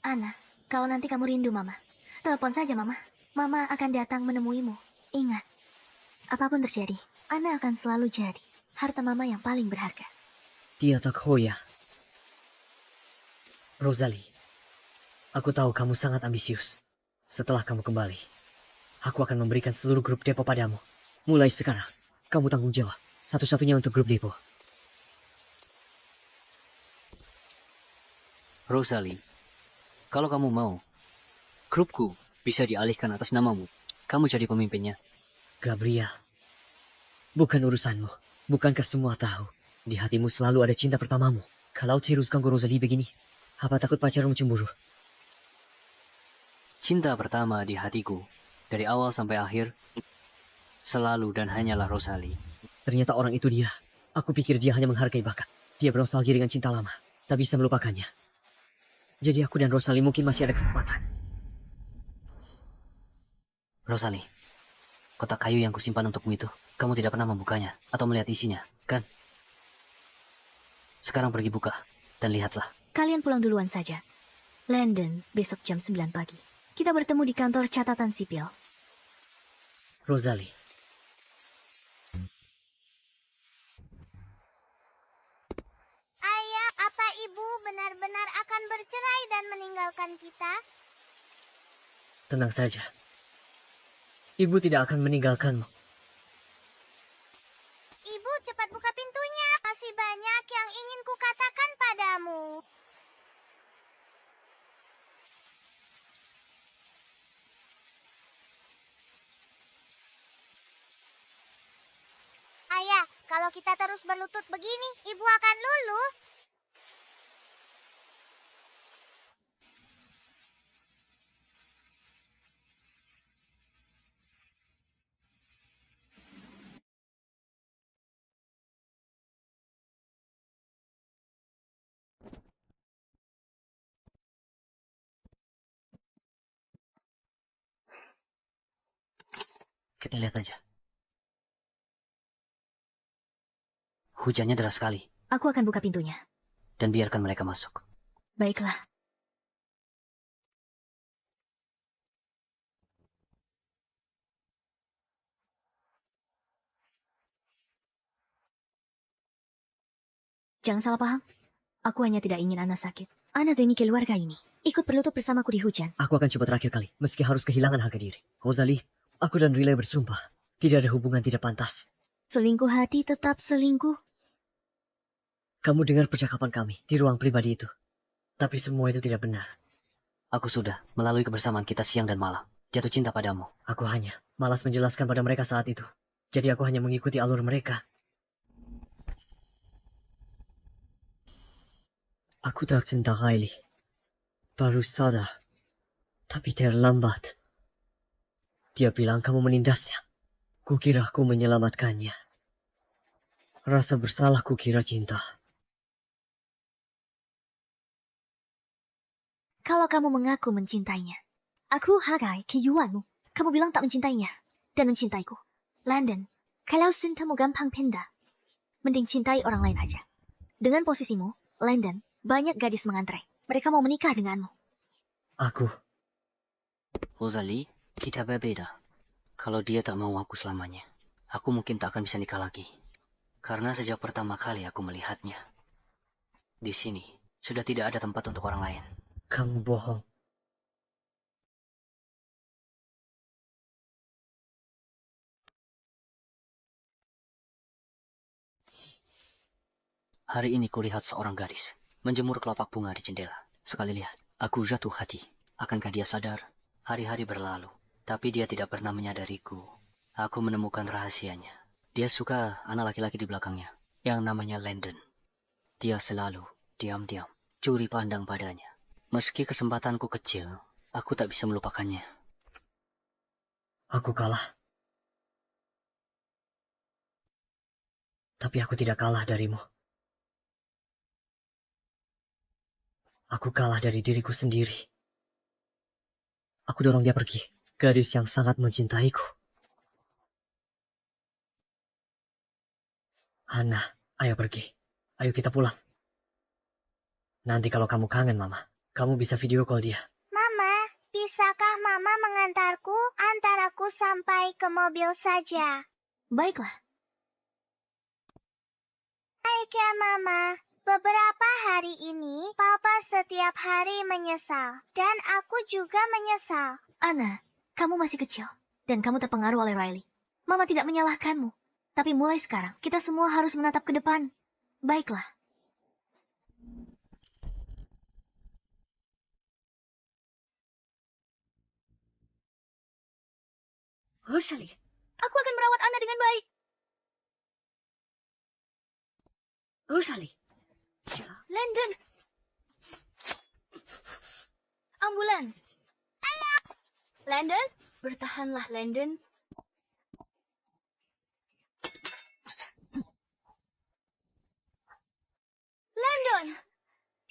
Ana, kalau nanti kamu rindu Mama, telepon saja Mama. Mama akan datang menemuimu. Ingat, apapun terjadi, Ana akan selalu jadi harta Mama yang paling berharga. Dia tak hoya. Rosalie, aku tahu kamu sangat ambisius. Setelah kamu kembali, aku akan memberikan seluruh grup depo padamu. Mulai sekarang, kamu tanggung jawab. Satu-satunya untuk grup depo. Rosalie, kalau kamu mau, grupku bisa dialihkan atas namamu. Kamu jadi pemimpinnya. Gabriel, bukan urusanmu. Bukankah semua tahu? Di hatimu selalu ada cinta pertamamu. Kalau terus ganggu Rosalie begini, apa takut pacarmu cemburu? Cinta pertama di hatiku, dari awal sampai akhir, selalu dan hanyalah Rosalie. Ternyata orang itu dia. Aku pikir dia hanya menghargai bakat. Dia bernostalgia dengan cinta lama, tak bisa melupakannya. Jadi aku dan Rosalie mungkin masih ada kesempatan. Rosalie, kotak kayu yang kusimpan untukmu itu, kamu tidak pernah membukanya atau melihat isinya, kan? Sekarang pergi buka dan lihatlah. Kalian pulang duluan saja. Landon, besok jam 9 pagi. Kita bertemu di kantor catatan sipil. Rosalie, Ayah, apa ibu benar-benar akan bercerai dan meninggalkan kita? tenang saja. Ibu tidak akan meninggalkanmu. Ibu, cepat buka pintunya. Masih banyak yang ingin kukatakan padamu. Ayah, kalau kita terus berlutut begini, ibu akan luluh. Kita lihat aja. Hujannya deras sekali, Aku akan buka pintunya. dan biarkan mereka masuk. Baiklah. Jangan salah paham. Aku hanya tidak ingin Ana sakit. Ana demi keluarga ini. Ikut berlutut bersamaku di hujan. Aku akan coba terakhir kali, meski harus kehilangan harga diri. Rosalie, aku dan Riley bersumpah. Tidak ada hubungan tidak pantas. Selingkuh hati tetap selingkuh. Kamu dengar percakapan kami di ruang pribadi itu. Tapi semua itu tidak benar. Aku sudah, melalui kebersamaan kita siang dan malam, jatuh cinta padamu. Aku hanya malas menjelaskan pada mereka saat itu. Jadi aku hanya mengikuti alur mereka. Aku tercinta Riley. Baru sadar. Tapi terlambat. Dia bilang kamu menindasnya. Kukira aku menyelamatkannya. Rasa bersalah kukira cinta. Kalau kamu mengaku mencintainya, aku hargai kejuanmu. Kamu bilang tak mencintainya dan mencintaiku. Landon, kalau cintamu gampang pindah, mending cintai orang lain aja. Dengan posisimu, Landon, banyak gadis mengantre. Mereka mau menikah denganmu. Aku. Rosalie, kita berbeda. Kalau dia tak mau aku selamanya, aku mungkin tak akan bisa nikah lagi. Karena sejak pertama kali aku melihatnya, di sini sudah tidak ada tempat untuk orang lain. Kamu bohong. Hari ini kulihat seorang gadis menjemur kelopak bunga di jendela. Sekali lihat, aku jatuh hati. Akankah dia sadar? Hari-hari berlalu, tapi dia tidak pernah menyadariku. Aku menemukan rahasianya. Dia suka anak laki-laki di belakangnya, yang namanya Landon. Dia selalu diam-diam, curi pandang padanya. Meski kesempatanku kecil, aku tak bisa melupakannya. Aku kalah. Tapi aku tidak kalah darimu. Aku kalah dari diriku sendiri. Aku dorong dia pergi. Gadis yang sangat mencintaiku. Hana, ayo pergi. Ayo kita pulang. Nanti kalau kamu kangen Mama, kamu bisa video call dia. Mama, bisakah Mama mengantarku? Antar aku sampai ke mobil saja. Baiklah. Baik ya, Mama. Beberapa hari ini, Papa setiap hari menyesal. Dan aku juga menyesal. Ana, kamu masih kecil. Dan kamu terpengaruh oleh Riley. Mama tidak menyalahkanmu. Tapi mulai sekarang, kita semua harus menatap ke depan. Baiklah. Rosalie, Aku akan merawat Ana dengan baik. Rosalie. Landon. Ambulans. Landon, bertahanlah, Landon. Landon.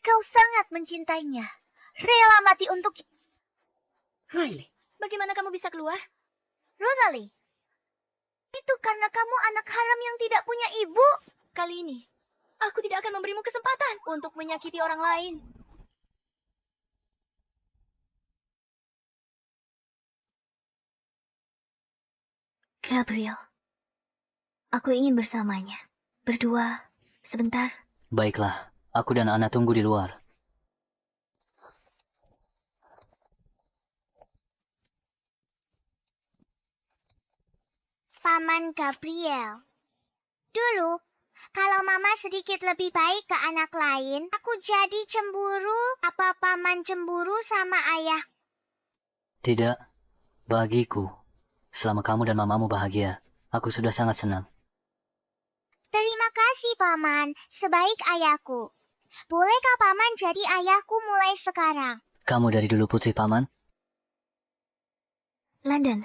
Kau sangat mencintainya. Rela mati untuk... Riley. Bagaimana kamu bisa keluar? Rosalie. Itu karena kamu anak haram yang tidak punya ibu. Kali ini, aku tidak akan memberimu kesempatan untuk menyakiti orang lain. Gabriel, aku ingin bersamanya. Berdua, sebentar. Baiklah, aku dan Ana tunggu di luar. Paman Gabriel. Dulu, kalau mama sedikit lebih baik ke anak lain, aku jadi cemburu. Apa paman cemburu sama ayah? Tidak, bagiku. Selama kamu dan mamamu bahagia, aku sudah sangat senang. Terima kasih, Paman. Sebaik ayahku. Bolehkah Paman jadi ayahku mulai sekarang? Kamu dari dulu putri paman? Landon,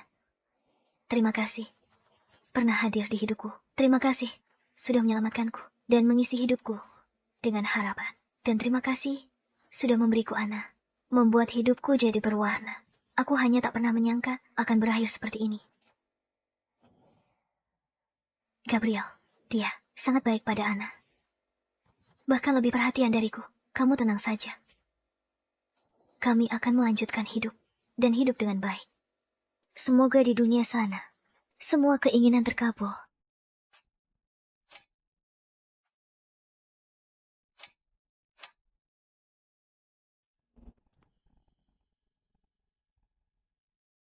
terima kasih. Pernah hadir di hidupku. Terima kasih sudah menyelamatkanku dan mengisi hidupku dengan harapan. Dan terima kasih sudah memberiku Ana. Membuat hidupku jadi berwarna. Aku hanya tak pernah menyangka akan berakhir seperti ini. Gabriel, dia sangat baik pada Ana. Bahkan lebih perhatian dariku. Kamu tenang saja. Kami akan melanjutkan hidup dan hidup dengan baik. Semoga di dunia sana, semua keinginan terkabul